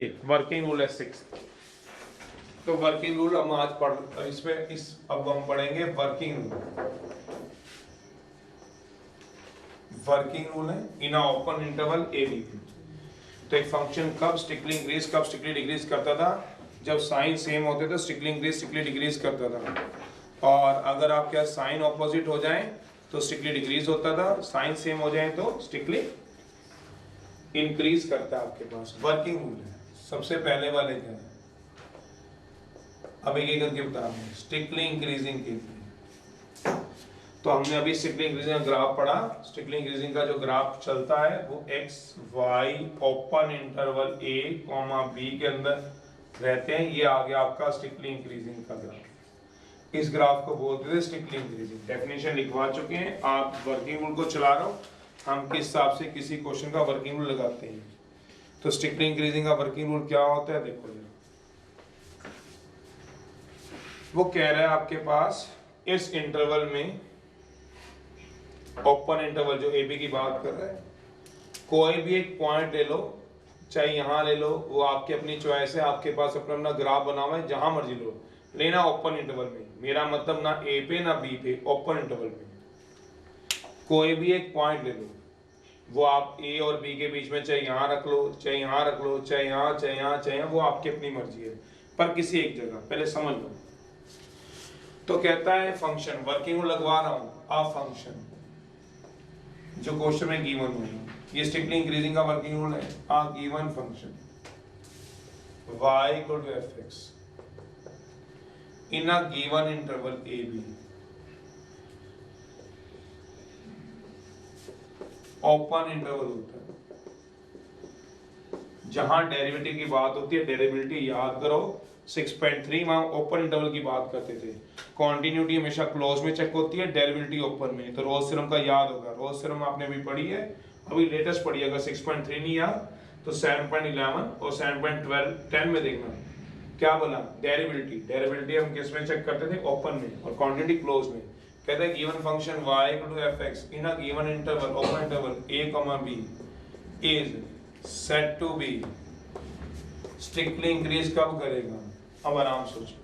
Working rule है 6। तो working rule हम आज पढ़ इसमें अब हम पढ़ेंगे वर्किंग रूल। वर्किंग रूल है in open interval A B. तो एक फंक्शन कब स्ट्रिक्टली इंक्रीज कब स्ट्रिक्टली डिक्रीज करता था, जब साइन सेम होते तो स्ट्रिक्टली इंक्रीज स्ट्रिक्टली डिक्रीज करता था। और अगर आपके यहाँ साइन ऑपोजिट हो जाए तो स्ट्रिक्टली डिक्रीज होता था, साइन सेम हो जाए तो स्ट्रिक्टली इंक्रीज करता है आपके पास। वर्किंग रूल है। सबसे पहले वाले क्या है, अब एक करके बता रहा हूँ। स्ट्रिक्टली इंक्रीजिंग के लिए तो हमने अभी स्ट्रिक्टली इंक्रीजिंग का ग्राफ पढ़ा। स्ट्रिक्टली इंक्रीजिंग का जो ग्राफ चलता है वो x Y open interval A comma B के अंदर रहते हैं। ये आ गया आपका स्ट्रिक्टली इंक्रीजिंग का ग्राफ। इस ग्राफ को बोलते थे स्ट्रिक्टली इंक्रीजिंग। डेफिनेशन लिखवा चुके हैं, आप वर्किंग रूल को चला रहे हो। हम किस हिसाब से किसी क्वेश्चन का वर्किंग रूल लगाते हैं। तो स्ट्रिक्टली इंक्रीजिंग का वर्किंग रूल क्या होता है, देखो जरा। वो कह रहा है आपके पास इस इंटरवल में, ओपन इंटरवल जो ए बी की बात कर रहा है, कोई भी एक पॉइंट ले लो, चाहे यहां ले लो, वो आपकी अपनी चॉइस है। आपके पास अपना अपना ग्राफ बना हुआ है, जहां मर्जी लो लेना। ओपन इंटरवल में मेरा मतलब ना ए पे ना बी पे, ओपन इंटरवल में कोई भी एक पॉइंट ले लो, वो आप ए और बी के बीच में चाहे यहाँ रख लो, चाहे यहाँ रख लो, चाहे यहाँ, चाहे यहाँ, चाहे यहाँ, वो आपकी अपनी मर्जी है, पर किसी एक जगह पहले समझ लो। तो कहता है फंक्शन, वर्किंग लगवा रहा हूं, आ फंक्शन जो क्वेश्चन में गिवन हुआ, ये स्ट्रिक्टली इंक्रीजिंग का वर्किंग रूल है। A given function y equal to fx in a given interval A B, open interval होता है जहां डेरिवेटिव की बात होती है। डेरिवेटिव याद करो 6.3 वहां ओपन इंटरवल की बात करते थे। कॉन्टिन्यूटी हमेशा क्लोज में चेक होती है, डेरिवेटिव ओपन में। तो रोल्स थ्योरम का याद होगा, रोल्स थ्योरम आपने भी पढ़ी है, अभी लेटेस्ट पढ़ी है। अगर 6.3 नहीं याद तो 7.11 और 7.10 में देखना क्या बोला। डेरिवेटिव हम किस में चेक करते थे, ओपन में, और क्वांटिटी क्लोज में। कहते हैं given function y equal to fx in a given interval, open interval a, b is set to be strictly increase कब करेगा। अब आराम सोचो।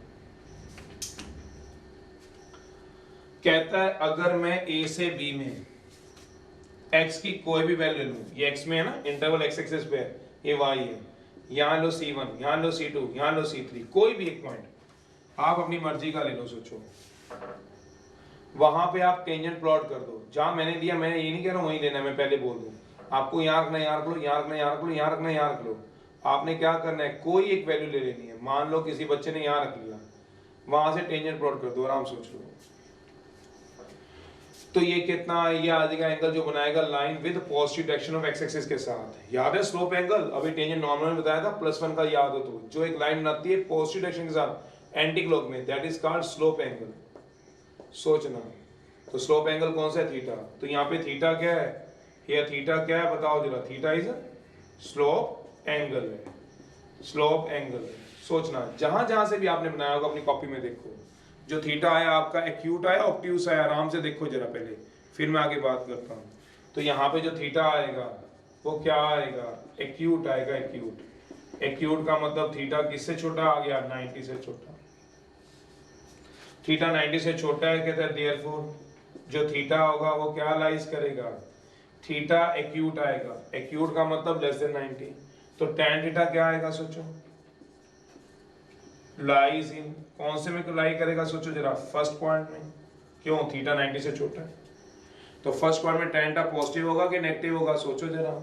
कहता है अगर मैं a से b में x की कोई भी वैल्यू ले लूं, ये x में है ना, इंटरवल x एक्सिस पे है, ये y है, यहां लो c1, यहां लो c2, यहां लो c3, कोई भी एक पॉइंट आप अपनी मर्जी का ले लो। सोचो वहां पे आप टेंजेंट प्लॉट कर दो, जहां मैंने दिया, मैंने ये नहीं कह रहा हूं वहीं लेना है, मैं पहले बोल दूं आपको, यहां रखना, यहां रख लो, यहां रखना, यहां रख लो, यहां रखना, यहां रख लो। आपने क्या करना है, कोई एक वैल्यू ले लेनी है। मान लो किसी बच्चे ने यहां रख लिया, वहां से टेंजेंट प्लॉट कर दो, आराम सोच लो। तो ये कितना, ये आ जाएगा एंगल जो बनाएगा line with positive direction of x axis के साथ। याद है स्लोप एंगल, अभी टेंजेंट नॉर्मल में बताया था, +1 का याद हो तो, जो एक लाइन बनाती है पॉजिटिव डायरेक्शन के साथ एंटी क्लॉक में, that is called slope angle. सोचना, तो स्लोप एंगल कौन सा है, थीटा। तो यहाँ पे थीटा क्या है, ये थीटा क्या है बताओ जरा। थीटा इज स्लोप एंगल है, स्लोप एंगल है। सोचना, जहां जहां से भी आपने बनाया होगा अपनी कॉपी में देखो, जो थीटा आया आपका एक्यूट आया, ऑब्ट्यूस आया, आराम से देखो जरा पहले, फिर मैं आगे बात करता हूँ। तो यहाँ पे जो थीटा आएगा वो क्या आएगा, एक्यूट आएगा। एक्यूट, एक्यूट का मतलब थीटा किससे छोटा आ गया, 90 से छोटा। थीटा 90 से छोटा है, कहते हैं देयरफॉर जो थीटा होगा वो क्या लाइज करेगा, थीटा एक्यूट आएगा। एक्यूट का मतलब लेस देन 90। तो tan थीटा क्या आएगा, सोचो, लाइज इन, कौन से में लाई करेगा, सोचो जरा, फर्स्ट पॉइंट में। क्यों, थीटा 90 से छोटा है, तो फर्स्ट पॉइंट में tan थीटा पॉजिटिव होगा कि नेगेटिव होगा, सोचो जरा।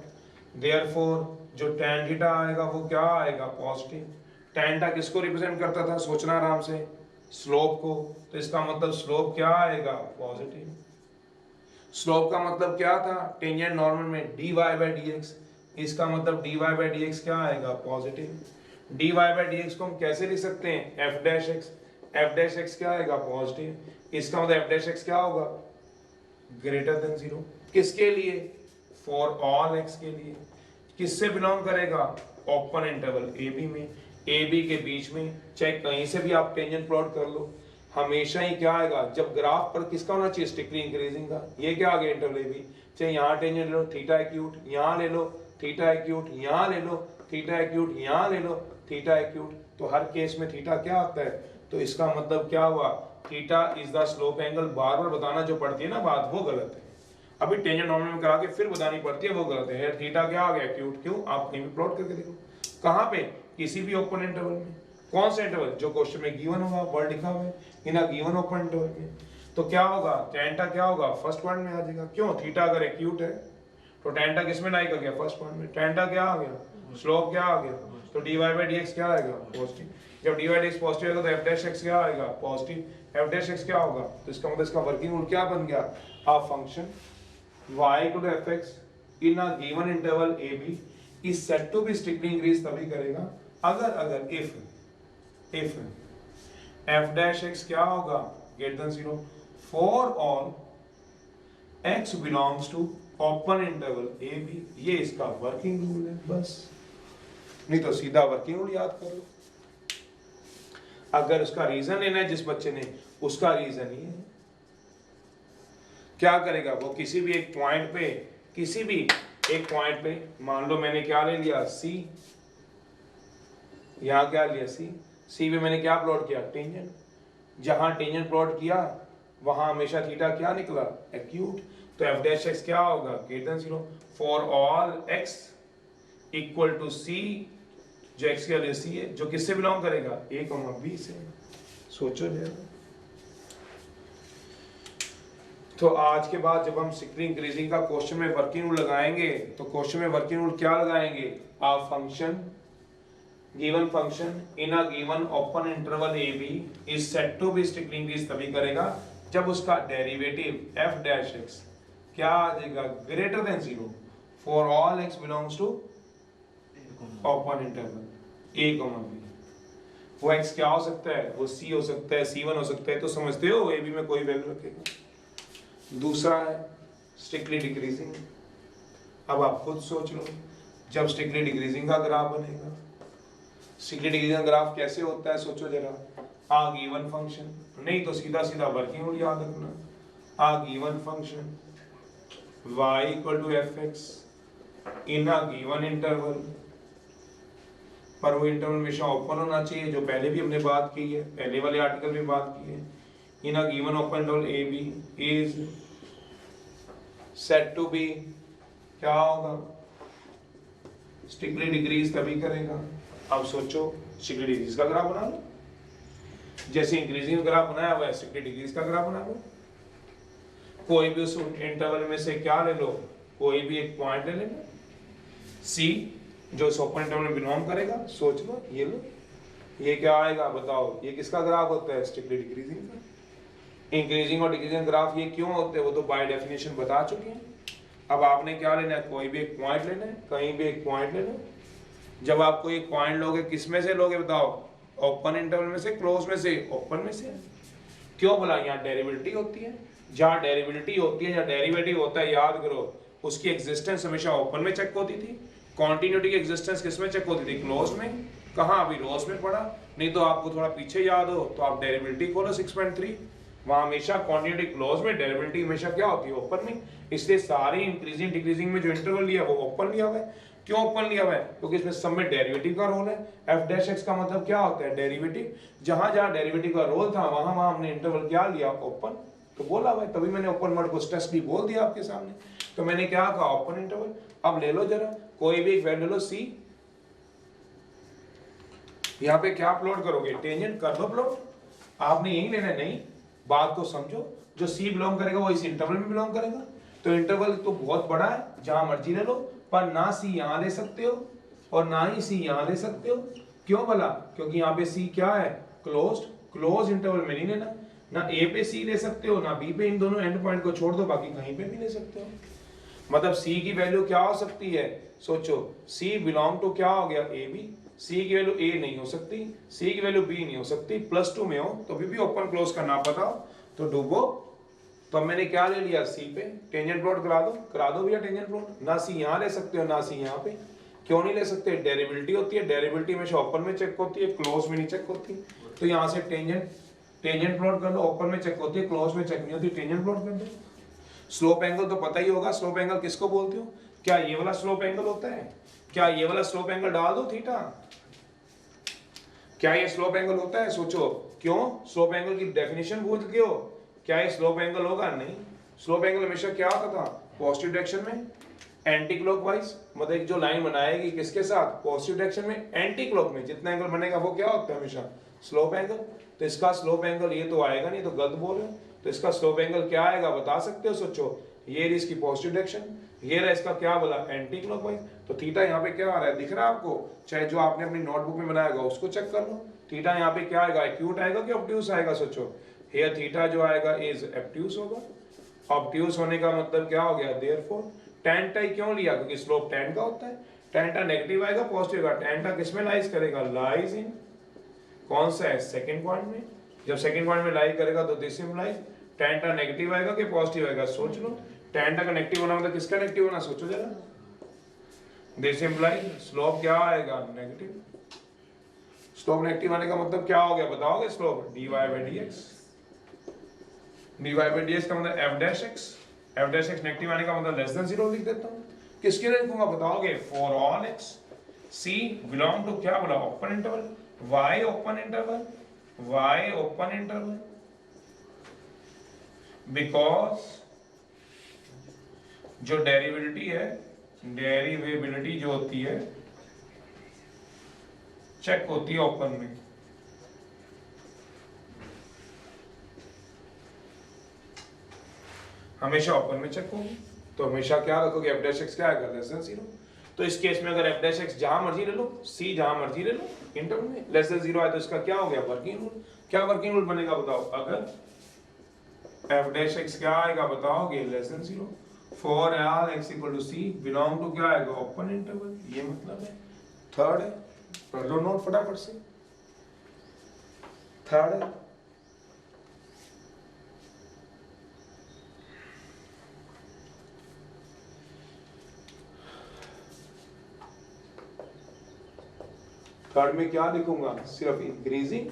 देयरफॉर जो tan थीटा आएगा वो क्या आएगा, पॉजिटिव। tan थीटा किसको रिप्रेजेंट करता था, सोचना आराम से, स्लोप को। तो इसका मतलब स्लोप क्या आएगा, पॉजिटिव। स्लोप का मतलब क्या था, टेंजेंट नॉर्मल में dy/dx, इसका मतलब dy/dx क्या आएगा, पॉजिटिव। dy/dx को हम कैसे लिख सकते हैं, f'(x), f'(x) क्या आएगा, पॉजिटिव। इसका मतलब f'(x) क्या होगा, ग्रेटर देन 0। किसके लिए, फॉर ऑल x के लिए। किससे बिलोंग करेगा, ओपन इंटरवल ए बी में, ए बी के बीच में। चाहे कहीं से भी आप टेंजेंट प्लॉट कर लो, हमेशा ही क्या आएगा, जब ग्राफ पर किसका होना चाहिए, स्ट्रिक्टली इंक्रीजिंग का। ये क्या आ गया, इंटरवल ए बी। चाहे यहाँ टेंजेंट ले लो, थीटा एक्यूट, यहाँ ले लो थीटा एक्यूट, यहाँ ले लो थीटा एक्यूट, यहाँ ले लो थीटा एक्यूट, तो हर केस में थीटा क्या आता है, तो इसका मतलब क्या हुआ, theta is the slope angle. बार बार बताना जो पड़ती है ना बात, वो गलत है। अभी टेंजेंट नॉर्मल में करा के फिर बतानी पड़ती है, वो गलत है। थीटा क्या आ गया, एक्यूट। क्यों, आप कहीं भी प्लॉट करके देखो, कहाँ पे, किसी भी ओपन इंटरवल में। कौन सा इंटरवल, जो क्वेश्चन में गिवन होगा, वर्ड लिखा हुआ है in a given open interval में, तो क्या होगा, टेंटा क्या होगा, फर्स्ट पॉइंट में आ जाएगा। क्यों, थीटा अगर एक्यूट है तो टेंटा किस में लाई कर गया, फर्स्ट पॉइंट में। टेंटा क्या आ गया, स्लोप क्या आ गया, तो dy by dx क्या आएगा, पॉजिटिव। जब dy by dx पॉजिटिव आएगा तो f dash x क्या आएगा, पॉजिटिव। f dash x क्या होगा, तो इसका मतलब इसका वर्किंग रूल क्या बन गया, a function y equal to fx in a given interval ab is said to be strictly increased तभी करेगा अगर if f dash x क्या होगा, greater than 0 for all x belongs to open interval ab। ये इसका working rule है बस, नहीं तो सीधा वर्किंग रूल याद कर लो। अगर उसका रीजन लेना है जिस बच्चे ने, उसका रीजन ही है, क्या करेगा वो, किसी भी एक पॉइंट पे, किसी भी एक पॉइंट पे, मान लो मैंने क्या ले लिया सी, यहां क्या लिया सी पे मैंने क्या प्लॉट किया, टेंजेंट। जहां टेंजेंट प्लॉट किया वहां हमेशा थीटा क्या निकला, एक्यूट। तो एफ डैश एक्स क्या होगा, greater than 0 for all x equal to C, जो एक्स की वैल्यू सी है, जो किससे बिलोंग करेगा, ए कॉमा बी से। सोचो जरा। तो आज के बाद जब हम स्ट्रिक्टली इंक्रीजिंग का क्वेश्चन में वर्किंग रूल लगाएंगे, तो क्वेश्चन में वर्किंग रूल क्या लगाएंगे, a function, given function in a given open interval A B is said to be strictly increase तभी करेगा जब उसका डेरिवेटिव एफ डैश एक्स क्या आ जाएगा, greater than 0 for all x belongs to open interval A comma B. वो x क्या हो सकता है, वो सी हो सकता है, सी1 हो सकता है, तो समझते हो ए बी में कोई वैल्यू रखेगा। दूसरा है स्ट्रिक्टली डिक्रीजिंग। अब आप खुद सोच लो, जब स्ट्रिक्टली डिक्रीजिंग का ग्राफ बनेगा, स्ट्रिक्टली डिक्रीजिंग ग्राफ कैसे होता है, सोचो जरा। आ गिवन फंक्शन, नहीं तो सीधा सीधा वर्किंग रूल याद रखना, a given function y equal to F X in a given interval, पर वो इंटरवल हमेशा ओपन होना चाहिए, जो पहले भी हमने बात की है, पहले वाले आर्टिकल में बात की है। In a given open interval A B is said to be क्या होगा, स्ट्रिक्टली डिक्रीज तभी करेगा। अब सोचो, स्ट्रिक्टली डिक्रीज का ग्राफ बना लो, जैसे इंक्रीजिंग ग्राफ बनाया हुआ है स्ट्रिक्टली डिक्रीज का ग्राफ बना लो। कोई भी उस इंटरवल में से क्या ले लो, कोई भी एक पॉइंट ले लेना सी, जो इस ओपन इंटरवल में बिलोंग करेगा। सोच लो, ये लो, ये क्या आएगा बताओ, ये किसका ग्राफ होता है, स्ट्रिक्टली डिक्रीजिंग का। इंक्रीजिंग और डिक्रीजिंग ग्राफ ये क्यों होते हैं, वो तो बाय डेफिनेशन बता चुके हैं। अब आपने क्या लेना है, कोई भी एक पॉइंट लेना है, कहीं भी एक पॉइंट ले लो। जब आप कोई एक पॉइंट लोगे, किस में से लोगे बताओ, ओपन इंटरवल में से, क्लोज में से, ओपन में से। क्यों बोला, यहाँ डेरिवेटिविटी होती है, जहाँ डेरिवेटिविटी होती है, जहाँ डेरिवेटिव होता है, याद करो उसकी एग्जिस्टेंस हमेशा ओपन में चेक होती थी, कॉन्टिन्यूटी की एग्जिस्टेंस किस में चेक होती थी, क्लोज में। कहाँ, अभी रोज में पढ़ा, नहीं तो आपको थोड़ा पीछे याद हो तो आप डेरिवेटिविटी खोलो 6.3, वहाँ हमेशा क्वांटिटी क्लोज में, डेरिवेटिव हमेशा क्या होती है, ओपन में। इसलिए सारी इंक्रीजिंग डिक्रीजिंग में जो इंटरवल लिया वो ओपन लिया हुआ है। क्यों ओपन लिया हुआ है, क्योंकि इसमें सब में डेरिवेटिव का रोल है। एफ डैश एक्स का मतलब क्या होता है, डेरिवेटिव। जहां जहां डेरिवेटिव का रोल था वहां वहां हमने इंटरवल क्या लिया, ओपन। तो बोला हुआ है, तभी मैंने ओपन वर्ड को स्ट्रेसली बोल दिया आपके सामने। तो मैंने क्या कहा, ओपन इंटरवल। अब ले लो जरा कोई भी एक वैल्यू लो सी, यहाँ पे क्या प्लॉट करोगे, टेंजेंट कर दो प्लॉट। आपने यही लेना है, नहीं बात को समझो, जो सी बिलोंग करेगा वो इस इंटरवल में बिलोंग करेगा। तो इंटरवल तो बहुत बड़ा है, जहां मर्जी ले लो, पर ना सी यहां ले सकते हो और ना ही सी यहां ले सकते हो। क्यों बोला, क्योंकि यहाँ पे सी क्या है, क्लोज्ड। क्लोज इंटरवल में नहीं लेना, ना ए पे सी ले सकते हो ना बी पे, इन दोनों एंड पॉइंट को छोड़ दो, बाकी कहीं पे भी ले सकते हो। मतलब सी की वैल्यू क्या हो सकती है, सोचो, सी बिलोंग टू क्या हो गया, ए बी। सी की वैल्यू ए नहीं हो सकती, सी की वैल्यू बी नहीं हो सकती, +2 में हो तो भी ओपन क्लोज का ना पता हो तो डूबो। तो मैंने क्या ले लिया, सी पे टेंजेंट प्लॉट करा दो भैया टेंजेंट प्लॉट। ना सी यहाँ ले सकते हो ना सी यहाँ पे। क्यों नहीं ले सकते, डेरिवेटिविटी होती है, डेरिवेटिविटी हमेशा ओपन में चेक होती है, क्लोज में नहीं चेक होती। तो यहाँ से टेंजेंट प्लॉट कर लो, ओपन में चेक होती है, क्लोज में चेक नहीं होती, टेंजेंट प्लॉट कर दो। स्लोप एंगल तो पता ही होगा, स्लोप एंगल किसको बोलते हो, क्या ये वाला स्लोप एंगल होता है, क्या ये वाला स्लोप एंगल डाल दो थीटा? क्या ये स्लोप एंगल होता है? सोचो, क्यों? स्लोप एंगल की डेफिनेशन भूल गए हो? क्या ये स्लोप एंगल होगा? नहीं। स्लोप एंगल हमेशा क्या होता था? पॉजिटिव डायरेक्शन में एंटी क्लॉकवाइज, मतलब एक जो लाइन बनाएगी किसके साथ? पॉजिटिव डायरेक्शन में एंटी क्लॉक में जितना एंगल बनेगा वो क्या होता है? हमेशा स्लोप एंगल। तो इसका स्लोप एंगल ये तो आएगा नहीं, तो गलत बोल रहे हो। तो इसका स्लोप एंगल क्या आएगा बता सकते हो? सोचो, ये रही इसकी पॉजिटिव डायरेक्शन, ये रहा इसका क्या बोला? Anti clockwise. तो थीटा यहाँ पे क्या आ रहा है? दिख रहा है आपको? चाहे जो आपने अपनी नोटबुक में बनाएगा उसको चेक कर लो। थीटा यहाँ पे क्या आएगा? एक्यूट आएगा कि ऑब्ट्यूस आएगा? सोचो, हियर थीटा जो आएगा इज ऑब्ट्यूस होगा। ऑब्ट्यूस होने का मतलब क्या हो गया? देयरफॉर tan टाई क्यों लिया? क्योंकि स्लोप tan का होता है। tan टा नेगेटिव आएगा पॉजिटिव आएगा। tan टा किसमें लाइज करेगा? लाइज इन कौन सा है? सेकंड पॉइंट में। जब सेकंड पॉइंट में लाई करेगा तो दिस इंप्लाइज tan टा नेगेटिव आएगा कि पॉजिटिव आएगा? सोच लो, tan टा का नेगेटिव होना मतलब किसका नेगेटिव होना? सोचो जरा। दिस इंप्लाइज स्लोप क्या आएगा? नेगेटिव। स्लोप नेगेटिव आने का मतलब क्या हो गया? बताओगे? Slope dy by dx। dy by dx का मतलब f dash x। f dash x negative आने का मतलब लेस देन 0 लिख देता हूं। किसके लिए लिखूंगा? बताओगे? For all x। c belong to क्या बोला? Open interval. y open interval, y open interval, because जो डेरिवेबिलिटी है, डेरिवेबिलिटी जो होती है चेक होती है ओपन में। हमेशा ओपन में चेक होगी। तो हमेशा क्या रखोगे? f dash x क्या आएगा? Less than 0। तो इस केस में अगर f dash x जहां मर्जी ले लो, c जहां मर्जी ले लो, इंटरवल में लेस देन 0 आए तो इसका क्या हो गया? Working rule. क्या वर्किंग रूल बनेगा बताओ? अगर f dash x क्या आएगा? बताओगे? Less than 0 for all x equal to c belong to क्या आएगा? Open interval. ये मतलब है। थर्ड है, कर लो नोट फटाफट से। थर्ड है, थर्ड में क्या लिखूंगा? सिर्फ इंक्रीजिंग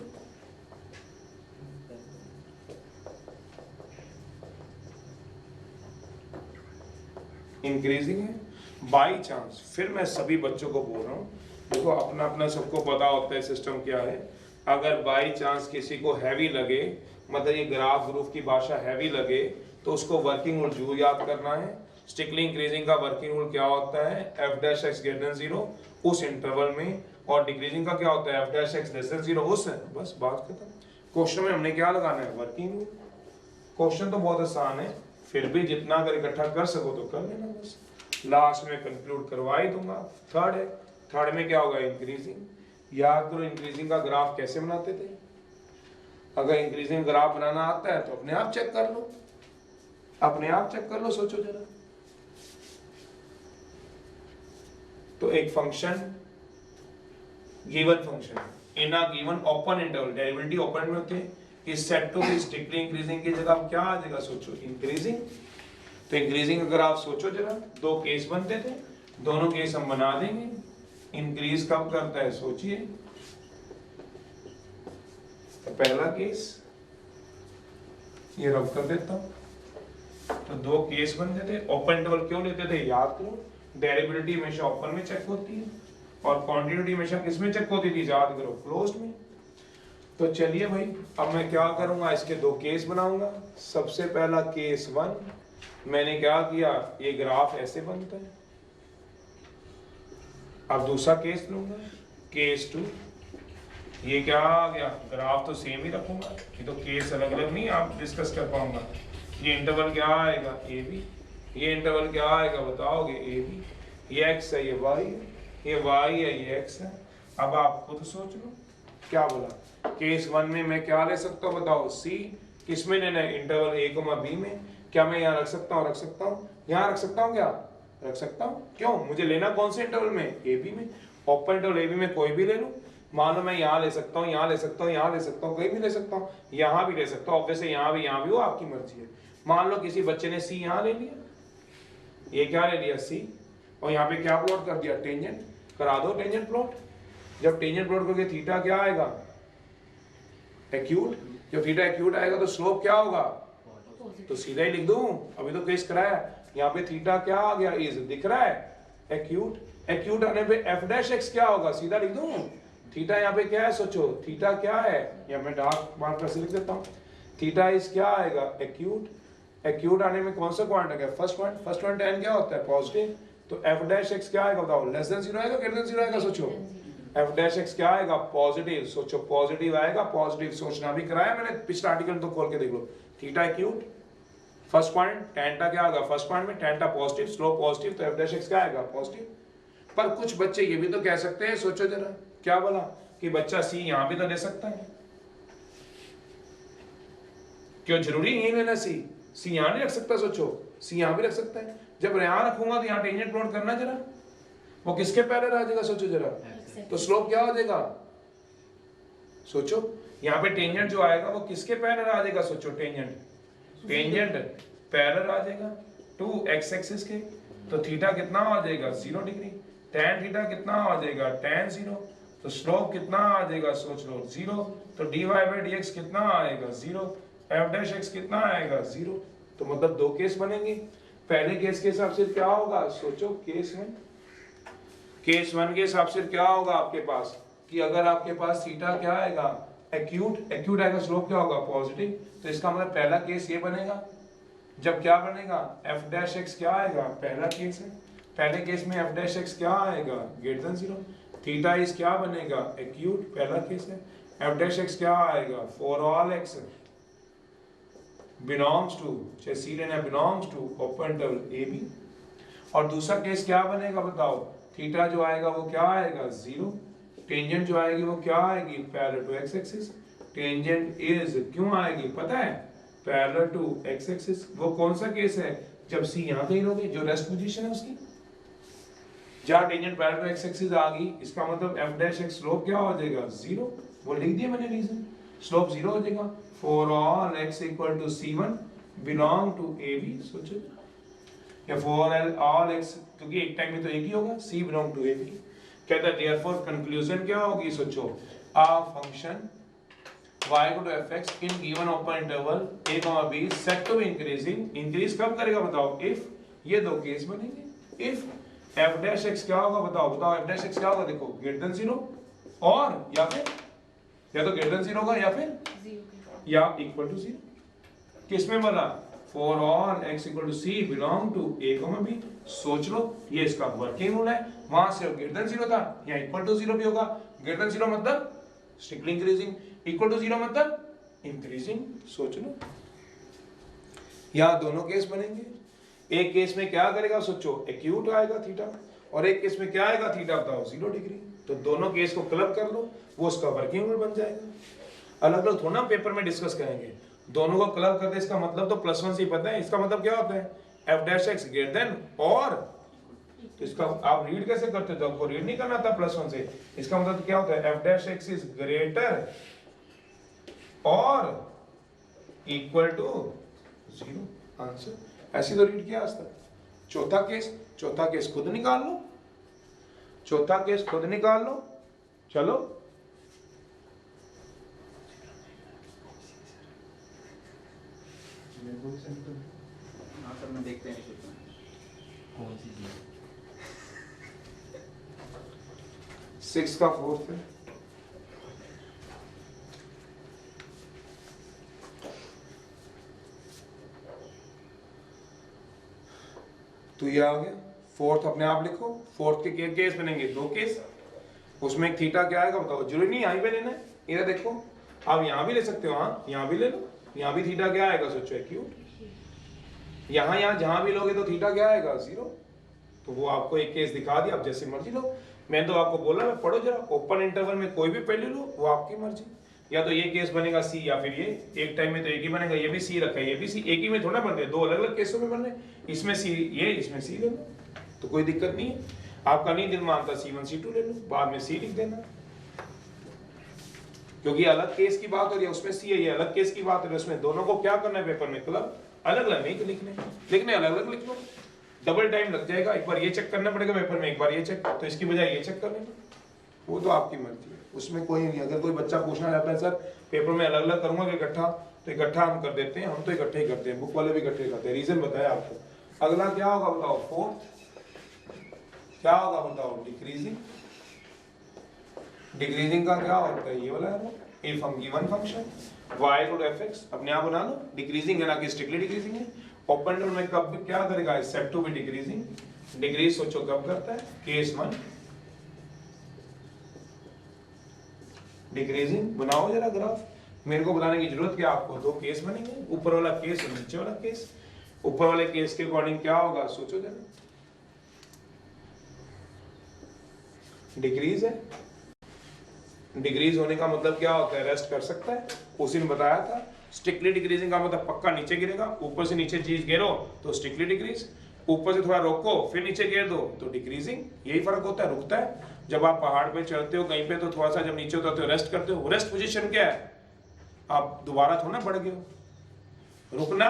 इंक्रीजिंग है बाई चांस। फिर मैं सभी बच्चों को बोल रहा हूँ, देखो अपना अपना सबको पता होता है सिस्टम क्या है। अगर बाई चांस किसी को हैवी लगे, मतलब ये ग्राफ ग्रुप की भाषा हैवी लगे, तो उसको वर्किंग रूल जरूर याद करना है। स्टिकली इंक्रीजिंग का वर्किंग रूल क्या होता है? f dash x greater than 0 उस इंटरवल में, और डिक्रीजिंग का क्या होता है? f dash x less than 0 उस है। बस बात खत्म। क्वेश्चन में हमने क्या लगाना है? Working rule. क्वेश्चन तो बहुत आसान है, फिर भी जितना अगर इकट्ठा कर सको तो कर लेना। बस लास्ट में कंक्लूड करवा ही दूंगा। थर्ड है, थर्ड में क्या होगा? इंक्रीजिंग। याद करो इंक्रीजिंग का ग्राफ कैसे बनाते थे? अगर इंक्रीजिंग ग्राफ बनाना आता है तो अपने आप चेक कर लो, अपने आप चेक कर लो। सोचो जरा, तो एक function given function in a given open interval, derivative open में होते हैं, is set to be strictly increasing की जगह क्या आ जाएगा? सोचो इंक्रीजिंग। तो इंक्रीजिंग अगर आप सोचो जरा, दो केस बनते थे, दोनों केस हम बना देंगे। इंक्रीज कब करता है? सोचिए। तो पहला केस ये रब कर देता हूं। तो दो केस बनते थे। ओपन इंटरवल क्यों लेते थे? याद करो, डेरिवेटिव हमेशा ओपन में चेक होती है और क्वांटिटी हमेशा किस में चेक होती थी? याद करो, क्लोज्ड में। तो चलिए भाई, अब मैं क्या करूंगा? इसके दो केस बनाऊंगा। सबसे पहला केस 1, मैंने क्या किया? ये ग्राफ ऐसे बनता है। अब दूसरा केस लूंगा, केस 2। ये क्या आ गया? ग्राफ तो सेम ही रखूंगा, ये तो केस अलग अलग नहीं आप डिस्कस कर पाऊंगा। ये इंटरवल क्या आएगा? A B. ये इंटरवल क्या आएगा? बताओगे? A B. ये एक्स है, ये वाई है, ये वाई है, ये एक्स है। अब आप खुद सोच लो, क्या बोला? केस 1 में मैं क्या ले सकता हूँ? बताओ? सी। किस में लेना है? इंटरवल ए कोमा बी में। क्या मैं यहाँ रख सकता हूँ? रख सकता हूँ। यहाँ रख सकता हूँ? क्या रख सकता हूँ? क्यों? मुझे लेना कौन से इंटरवल में? ए बी में। ओपन इंटरवल ए बी में कोई भी ले लूँ। मान लो मैं यहाँ ले सकता हूँ, यहाँ ले सकता हूँ, यहाँ ले सकता हूँ, कहीं भी ले सकता हूँ, यहाँ भी ले सकता हूँ। ऑब्वियसली यहाँ भी, वो आपकी मर्जी है। मान लो किसी बच्चे ने सी यहाँ ले लिया, ये क्या ले लिया? सी, और यहाँ पे क्या प्लॉट कर दिया? टेंजेंट। करा दो टेंजेंट प्लॉट। जब टेंजेंट प्लॉट करोगे थीटा क्या आएगा? एक्यूट। जब थीटा एक्यूट आएगा तो स्लोप क्या होगा? तो सीधा ही लिख दूं, अभी तो केस कराया। यहाँ पे थीटा क्या आ गया? इज दिख रहा है? एक्यूट। एक्यूट आने पे एफ डैश एक्स क्या होगा, सीधा लिख दूं, थीटा यहाँ पे क्या है सोचो, थीटा क्या है, या मैं डार्क मार्कर से लिख देता हूँ, थीटा इज क्या आएगा एक्यूट, एक्यूट आने में कौन सा क्वांट है, फर्स्ट पॉइंट tan क्या होता है पॉजिटिव, तो एफ डैश एक्स क्या आएगा बताओ, लेस देन 0 आएगा ग्रेटर देन 0 आएगा सोचो, एफ डैश एक्स क्या आएगा पॉजिटिव, सोचो पॉजिटिव आएगा, पॉजिटिव सोचना भी कराया मैंने पिछला आर्टिकल तो खोल के देख लो, थीटा एक्यूट फर्स्ट पॉइंट टेंटा क्या आएगा, फर्स्ट पॉइंट में टेंटा पॉजिटिव, स्लोप पॉजिटिव, तो एफ डैश एक्स क्या आएगा पॉजिटिव। पर कुछ बच्चे ये भी तो कह सकते हैं, सोचो जरा क्या बोला कि बच्चा सी यहां भी तो ले सकता है, क्यों जरूरी नहीं लेना सी यहां नहीं रख सकता, सोचो सी यहां भी रख सकता है, जब यहां रखूंगा तो यहां टेंजेंट प्लॉट करना जरा, वो किसके पैरेलल आ जाएगा सोचो जरा, तो स्लोप क्या हो जाएगा, सोचो यहाँ पे टेंजेंट जो आएगा वो किसके पैरेलल आ जाएगा, सोचो टेंजेंट पैरेलल आ जाएगा टू एक्स एक्सिस के, तो थीटा कितना आ जाएगा 0 डिग्री, tan थीटा कितना आ जाएगा tan 0, तो स्लोप कितना आ जाएगा सोच लो 0, तो dy by dx कितना आएगा 0, f डैश x कितना आएगा 0, तो मतलब दो केस बनेंगे। पहले केस के हिसाब से क्या होगा सोचो, केस 1 के हिसाब से क्या होगा आपके पास कि अगर आपके पास थीटा क्या आएगा एक्यूट आएगा, स्लोप क्या होगा पॉजिटिव, तो इसका मतलब पहला केस ये बनेगा, जब क्या बनेगा f डैश x क्या आएगा, पहला केस है, पहले केस में f डैश x क्या आएगा ग्रेटर देन 0, थीटा इज क्या बनेगा एक्यूट, पहला केस है, f डैश x क्या आएगा for all x belongs to, चाहे सी लेना belongs to open interval A B, और दूसरा केस क्या बनेगा बताओ, थीटा जो आएगा वो क्या आएगा 0, टेंजेंट जो आएगी वो क्या आएगी parallel to x axis, tangent is क्यों आएगी पता है पैरेलल टू एक्स एक्सिस, वो कौन सा केस है जब सी यहां कहीं होगी, जो रेस्ट पोजीशन है उसकी, जहां tangent parallel to x axis आ गई, इसका मतलब f डैश x स्लोप क्या हो जाएगा 0, वो लिख दिया मैंने रीजन, स्लोप 0 हो जाएगा for all x equal to c1 belong to ab, सोचो या फॉर ऑल x, क्योंकि एक टाइम में तो एक ही होगा c बिलोंग टू ab, कहता है देयरफॉर कंक्लूजन क्या होगी सोचो, a function y equal to fx in given open interval a b set to be increasing, increase कब करेगा बताओ, इफ, ये दो केस बनेंगे, इफ f डैश x क्या होगा बताओ f डैश x क्या होगा, देखो ग्रेटर देन 0 और या फिर या तो ग्रेटर देन 0 होगा या फिर या इक्वल टू 0, किसमें बोला for all x equal to c belong to a b, सोच लो ये इसका वर्किंग रूल है, वहां से ग्रेटर देन 0 था, यहाँ इक्वल टू 0 भी होगा, ग्रेटर देन 0 मतलब स्ट्रिक्टली इंक्रीजिंग, इक्वल टू 0 मतलब इंक्रीजिंग, सोच लो यहाँ दोनों केस बनेंगे, एक केस में क्या करेगा सोचो एक्यूट आएगा थीटा, और एक केस में क्या आएगा थीटा बताओ 0 डिग्री, तो दोनों केस को क्लब कर लो, वो उसका वर्किंग रूल बन जाएगा। अलग अलग थोड़ा पेपर में डिस्कस करेंगे, दोनों को क्लब करते इसका मतलब तो +1 से ही पता है, इसका मतलब क्या होता है f dash x greater than और, तो इसका आप रीड कैसे करते हो, आपको रीड नहीं करना था +1 से, इसका मतलब क्या होता है f dash x is greater और इक्वल टू 0, आंसर, ऐसी तो रीड किया आज तक। चौथा केस खुद निकाल लो, चौथा केस खुद निकाल लो, चलो में देखते हैं कौन सी चीज, 6 का 4th है, तो ये आ गया 4th, अपने आप लिखो 4th के केस बनेंगे दो केस, उसमें एक थीटा क्या आएगा बताओ, जरूरी नहीं यहीं पे लेना है, इधर देखो आप यहाँ भी ले सकते हो, हाँ यहाँ भी ले लो, यहाँ भी थीटा क्या आएगा सोचो एक्यूट, यहाँ जहां भी लोगे तो थीटा क्या आएगा 0, तो वो आपको एक केस दिखा दिया, आप जैसे मर्जी लो, मैं तो आपको बोला मैं पढ़ो जरा, ओपन इंटरवल में कोई भी पहले लो, वो आपकी मर्जी, या तो ये केस बनेगा सी या फिर ये, एक टाइम में तो एक ही बनेगा, ये भी सी रखा है ये भी सी, एक ही में थोड़ा बन रहे, दो अलग अलग केसों में बन रहे, इसमें सी ये इसमें सी ले लो, तो कोई दिक्कत नहीं है, आपका नहीं दिल मानता C1 C2 ले लो, बाद में सी लिख देना, क्योंकि अलग केस की बात हो रही है, उसमें सी है, ये अलग केस की बात हो रही है, उसमें दोनों को क्या करना है पेपर में क्लब, अलग अलग नहीं लिखने अलग अलग लिख लो, डबल टाइम लग जाएगा, एक बार ये चेक करना पड़ेगा पेपर में, एक बार ये चेक, तो इसकी बजाय ये चेक कर लेना, वो तो आपकी मर्जी है, उसमें कोई नहीं। अगर कोई बच्चा पूछना चाहता है सर पेपर में अलग अलग करूंगा कि इकट्ठा, तो इकट्ठा हम कर देते हैं, हम तो इकट्ठे ही करते हैं, बुक वाले भी इकट्ठे करते हैं, रीजन बताया आपको। अगला क्या होगा बताओ, क्या होगा बताओ, डिक्रीजिंग। डिक्रीजिंग का क्या होता है, ये वाला है इफ हम given function y equal to fx, अपने आप बना लो, डिक्रीजिंग है ना कि स्ट्रिक्टली डिक्रीजिंग है। ओपन इंटरवल में कब क्या करेगा, is set to be decreasing. Decrease सोचो कब करता है, केस 1 डिक्रीजिंग। बनाओ जरा ग्राफ, मेरे को बताने की जरूरत क्या आपको, दो केस बनेंगे, ऊपर वाला केस और नीचे वाला केस। ऊपर वाले केस के अकॉर्डिंग क्या होगा सोचो जरा, डिक्रीज है। डिक्रीज होने का मतलब क्या होता है, रेस्ट कर सकता है, उसी ने बताया था। स्ट्रिक्टली डिक्रीजिंग का मतलब पक्का नीचे गिरेगा, ऊपर से नीचे चीज गिरो तो स्ट्रिक्टली डिक्रीज, ऊपर से थोड़ा रोको फिर नीचे गिर दो तो डिक्रीजिंग। यही फर्क होता है, रुकता है। जब आप पहाड़ पे चढ़ते हो कहीं पे तो थोड़ा सा, जब नीचे उतरते हो रेस्ट करते हो, रेस्ट पोजीशन क्या है, आप दोबारा थोड़ा ना बढ़ गए हो। रुकना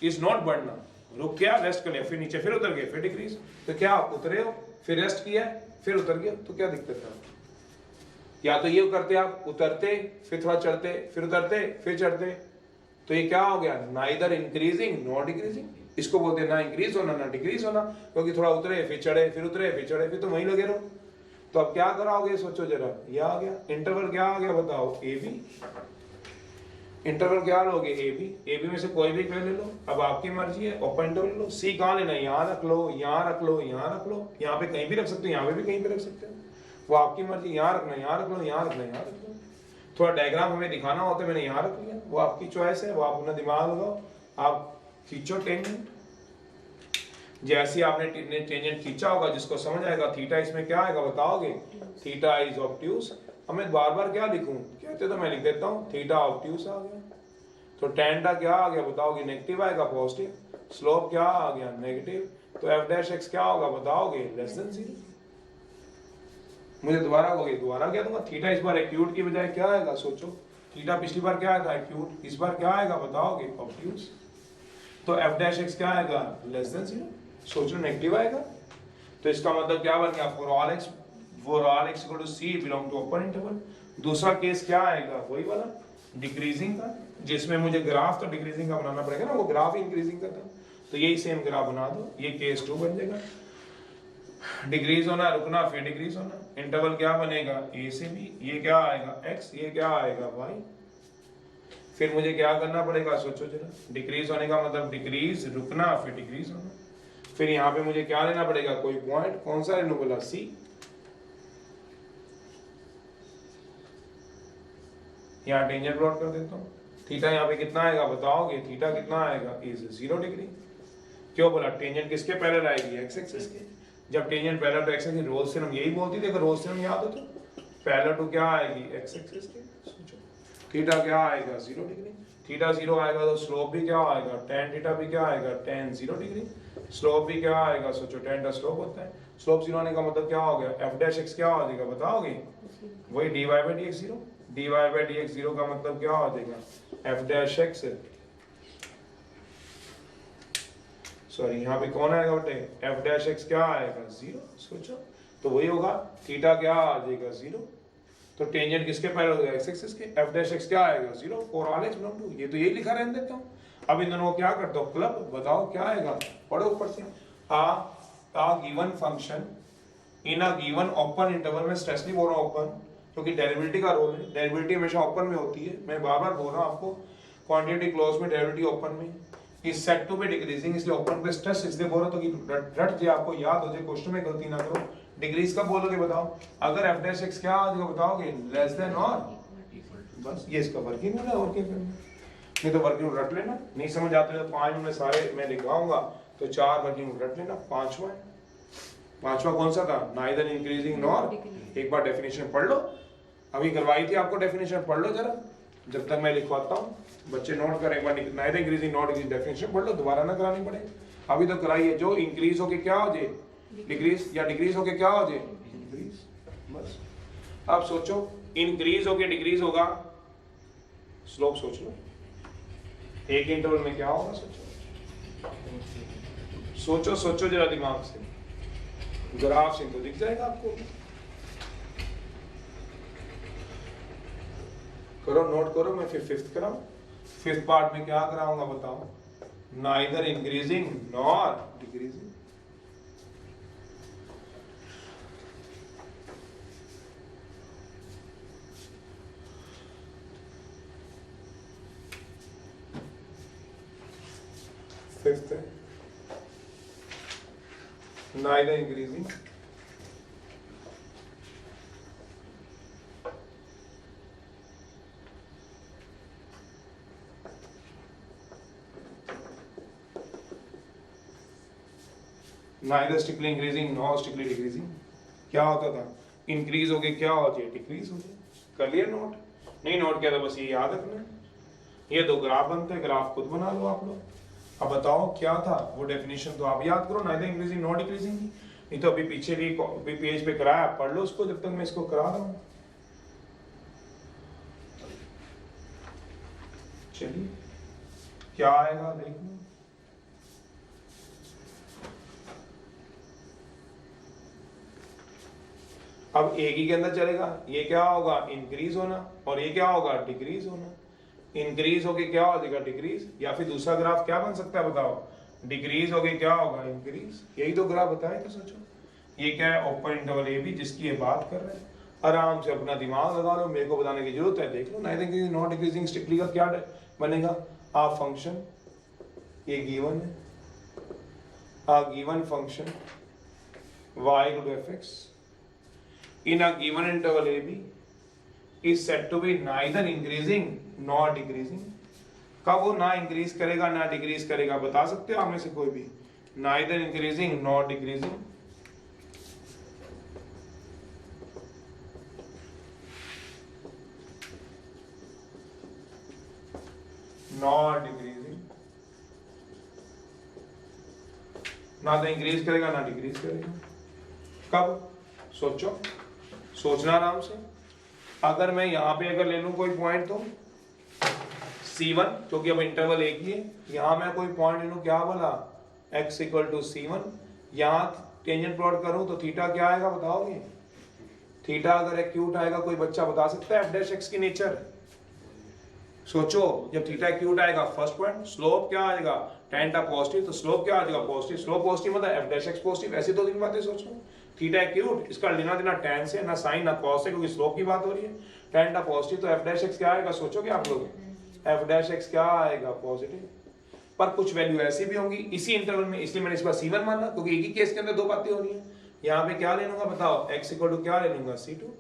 इज नॉट बढ़ना, रुक गया रेस्ट कर लिया फिर नीचे फिर उतर गए फिर डिक्रीज। तो क्या आप उतरे हो फिर रेस्ट किया फिर उतर गए, तो क्या दिक्कत है। या तो ये करते आप, उतरते फिर थोड़ा चढ़ते फिर उतरते फिर चढ़ते, तो ये क्या हो गया, नाइदर इंक्रीजिंग नॉट डिक्रीजिंग। इसको बोलते हैं ना इंक्रीज होना ना डिक्रीज होना, क्योंकि थोड़ा उतरे फिर चढ़े फिर उतरे फिर चढ़े फिर तो वहीं लगे रहो। तो अब क्या कराओगे सोचो जरा, ये आ गया इंटरवल, क्या आ गया बताओ, ए बी। इंटरवल क्या लोगे, ए बी में से कोई भी ले लो, अब आपकी मर्जी है। ओपन इंटरवल लो, सी कहाँ लेना, यहाँ रख लो यहाँ रख लो यहाँ रख लो, यहाँ पे कहीं भी रख सकते हो, यहाँ पे भी कहीं पे रख सकते हो, वो आपकी मर्जी। यहाँ रखना यहाँ रख लो यहाँ रखना यहाँ रख लो। थोड़ा डायग्राम हमें दिखाना होता है, मैंने यहाँ रख लिया, वो आपकी चॉइस है, वो आप अपना दिमाग लगाओ, आप खींचो टेंजेंट। जैसे आपने टेंजेंट खींचा होगा, जिसको समझ आएगा थीटा इसमें क्या आएगा बताओगे, थीटा इज ऑब्ट्यूज। अब मैं बार बार क्या लिखूं, कहते तो मैं लिख देता हूँ थीटा ऑब्ट्यूज आ गया। तो टेन का क्या आ गया बताओगे, नेगेटिव आएगा पॉजिटिव, स्लोप क्या आ गया नेगेटिव, तो एफ डैश एक्स क्या होगा बताओगे, लेस देन 0। मुझे दोबारा कहोगे, दोबारा क्या दूंगा, थीटा इस बार एक्यूट की बजाय क्या आएगा सोचो, थीटा पिछली बार क्या आया था एक्यूट, इस बार क्या आएगा बताओगे ऑब्ट्यूज। तो एफ डैश एक्स क्या आएगा, लेस देन 0, सोचो नेगेटिव आएगा। तो इसका मतलब क्या बन गया, for all x equal to C belong to open interval. दूसरा केस क्या आएगा, वही वाला डिक्रीजिंग का, जिसमें मुझे ग्राफ तो डिक्रीजिंग का बनाना पड़ेगा ना, वो ग्राफ इंक्रीजिंग का था, तो यही सेम ग्राफ बना दो, ये केस 2 बन जाएगा। डिक्रीज होना रुकना फिर डिक्रीज होना, इंटरवल क्या बनेगा ए से बी, ये क्या आएगा x, ये क्या आएगा y। फिर मुझे क्या करना पड़ेगा सोचो जरा, डिक्रीज होने का मतलब डिक्रीज रुकना फिर डिक्रीज होना। फिर यहाँ पे मुझे क्या लेना पड़ेगा, कोई पॉइंट, कौन सा लेना बोला C। यहाँ टेंजेंट प्लॉट कर देता हूँ, थीटा यहाँ पे कितना आएगा बताओगे, थीटा कितना आएगा इज 0 डिग्री। क्यों बोला, टेंजेंट किसके पैरेलल आएगी, एक्स एक्सिस के। जब tangent parallel to x axis, Rolle's theorem यही बोलती थी, अगर रोल्स थ्योरम याद हो तो, पैरेलल टू क्या आएगी एक्स एक्सिस के। सोचो थीटा क्या आएगा 0 डिग्री, थीटा 0 आएगा तो स्लोप भी क्या आएगा, tan थीटा भी क्या आएगा, tan 0 डिग्री। स्लोप भी क्या आएगा सोचो, tan का स्लोप होता है, स्लोप 0 आने का मतलब क्या हो गया, f डैश x क्या हो जाएगा बताओगे, वही dy by dx 0, dy by dx 0 का मतलब क्या हो जाएगा, f डैश x, सॉरी यहाँ पे कौन आएगा बेटे, f डैश x क्या आएगा 0। सोचो तो वही होगा, थीटा क्या आ जाएगा 0, तो टेंजेंट किसके पैरेलल होगा, x एक्सिस के, f डैश x क्या आएगा 0 for all x belong to, ये तो यही लिखा रहने देता हूँ। अब इन दोनों को क्या करता हूँ क्लब, बताओ क्या आएगा, पढ़ो ऊपर से, a given function in a given open interval में स्ट्रेस नहीं बोल रहा हूँ ओपन, क्योंकि डेरिवेटिव का रोल है, डेरिवेटिव हमेशा ओपन में होती है, मैं बार बार बोल रहा हूँ आपको, क्वांटिटी क्लोज में डेरिवेटिव ओपन में, इस सेट टू बी डिक्रीजिंग, इसलिए ओपन पे स्ट्रेस इसलिए बोल रहा हूँ तो रट जाए, आपको याद हो जाए, क्वेश्चन में गलती ना करो। डिक्रीज कब बोलोगे बताओ, अगर f डैश x क्या आ जाएगा बताओगे, लेस देन और, बस ये इसका वर्किंग है, और क्या करना, नहीं तो वर्किंग रट लेना, नहीं समझ आते तो 5 में सारे मैं लिखवाऊंगा, तो 4 वर्किंग रट लेना, पांचवा कौन सा था, नाइदर इंक्रीजिंग नॉर। एक बार डेफिनेशन पढ़ लो, अभी करवाई थी आपको डेफिनेशन, पढ़ लो जरा, जब तक मैं लिखवाता हूँ, बच्चे नोट करें, एक बार neither increasing not increasing definition पढ़ लो, दोबारा ना करानी पड़े। अभी तो कराइए, जो इंक्रीज होके क्या हो जाए डिक्रीज, या डिक्रीज होके क्या हो जाए इंक्रीज, बस। अब सोचो इंक्रीज होके डिक्रीज होगा, स्लोप सोच लो, एक इंटरवल में क्या होगा सोचो, सोचो जरा दिमाग से, ग्राफ से तो दिख जाएगा आपको, करो नोट करो, मैं फिर फिफ्थ कराऊं, फिफ्थ पार्ट में क्या कराऊंगा बताओ, neither increasing nor decreasing. Fifth है neither increasing neither strictly increasing nor strictly decreasing. क्या होता था? इंक्रीज हो गए क्या हो जाए? डिक्रीज हो जाए. कर लिया नोट? नहीं नोट किया तो बस ये याद रखना. ये दो ग्राफ बनते हैं, ग्राफ खुद बना लो आप लोग. अब बताओ क्या था वो डेफिनेशन, तो आप याद करो. neither increasing nor decreasing. नहीं तो अभी पीछे भी पेज पे कराया, पढ़ लो उसको जब तक मैं इसको करा रहा हूँ. चलिए क्या आएगा देखो. अब एक ही के अंदर चलेगा. ये क्या होगा? इंक्रीज होना. और ये क्या होगा? डिक्रीज होना. इंक्रीज होके क्या हो जाएगा? डिक्रीज. या फिर दूसरा ग्राफ क्या बन सकता है बताओ? डिक्रीज होके क्या होगा? इंक्रीज. यही तो ग्राफ बताए तो सोचो. ये क्या है? ओपन इंटरवल ए बी जिसकी ये बात कर रहे हैं. आराम से अपना दिमाग लगा लो, मेरे को बताने की जरूरत है. देख लो neither increasing nor decreasing strictly का क्या बनेगा? आ फंक्शन ये गिवन है. A given function y equal to fx in a given interval AB is said to be neither increasing nor decreasing. कब वो ना इंक्रीज करेगा ना डिक्रीज करेगा? बता सकते हो आप में से कोई भी? neither increasing nor decreasing. Not decreasing. ना तो इंक्रीज करेगा ना डिक्रीज करेगा. कब? सोचो, सोचना आराम से. अगर मैं यहां पे अगर ले लूं कोई पॉइंट तो C1, क्योंकि अब इंटरवल एक ही है. यहां मैं कोई पॉइंट ले लूं, क्या बोला? x equal to C1. यहां टेंजेंट प्लॉट करूं तो थीटा क्या आएगा बताओगे? थीटा अगर एक्यूट आएगा, कोई बच्चा बता सकता है f डैश x की नेचर? सोचो, जब थीटा एक्यूट आएगा फर्स्ट पॉइंट, स्लोप क्या आएगा? tan पॉजिटिव, तो स्लोप क्या आ जाएगा? पॉजिटिव. स्लोप पॉजिटिव मतलब f डैश x पॉजिटिव. ऐसी दो तीन बातें सोचो. थीटा एक्यूट, इसका लेना देना tan से, ना sin ना cos से, क्योंकि स्लोप की बात हो रही है. tan पॉजिटिव तो f डैश x क्या आएगा? सोचोगे आप लोग? f डैश x क्या आएगा? पॉजिटिव. पर कुछ वैल्यू ऐसी भी होंगी इसी इंटरवल में, इसलिए मैंने इस बार C1 माना, क्योंकि एक ही केस के अंदर दो बातें हो रही है. यहाँ पे क्या ले लूंगा बताओ? x इक्वल टू क्या ले लूंगा? C2.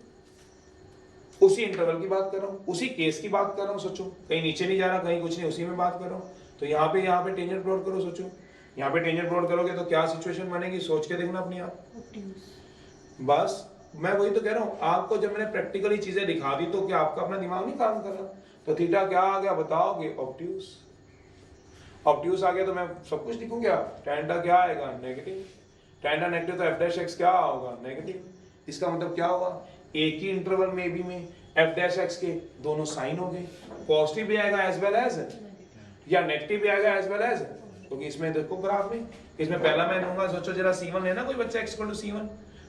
उसी इंटरवल की बात कर रहा हूँ, उसी केस की बात कर रहा हूँ. सोचो, कहीं नीचे नहीं जा रहा, कहीं कुछ नहीं, उसी में बात कर रहा हूँ. तो यहाँ पे टेंजेंट प्लॉट करो. सोचो, यहाँ पे टेंजेंट प्लॉट करोगे तो क्या सिचुएशन बनेगी? सोच के देखना अपनी आप. बस मैं वही तो कह रहा हूँ आपको, जब मैंने प्रैक्टिकली चीजें दिखा दी तो क्या आपका अपना दिमाग नहीं काम कर रहा? तो थीटा क्या आ गया बताओगे? ऑब्ट्यूस. ऑब्ट्यूस आ गया तो मैं सब कुछ लिखूं क्या? टेंटा क्या आएगा? नेगेटिव. टेंटा नेगेटिव तो f डैश x क्या होगा? नेगेटिव. इसका मतलब क्या हुआ? एक ही इंटरवल में भी में f डैश x के दोनों साइन हो गए. पॉजिटिव भी आएगा एज वेल एज, या नेगेटिव भी आएगा एज वेल एज. क्योंकि इसमें देखो ग्राफ में, इसमें पहला मैं लूंगा, सोचो जरा C1 है ना कोई बच्चा, x इक्वल टू C1,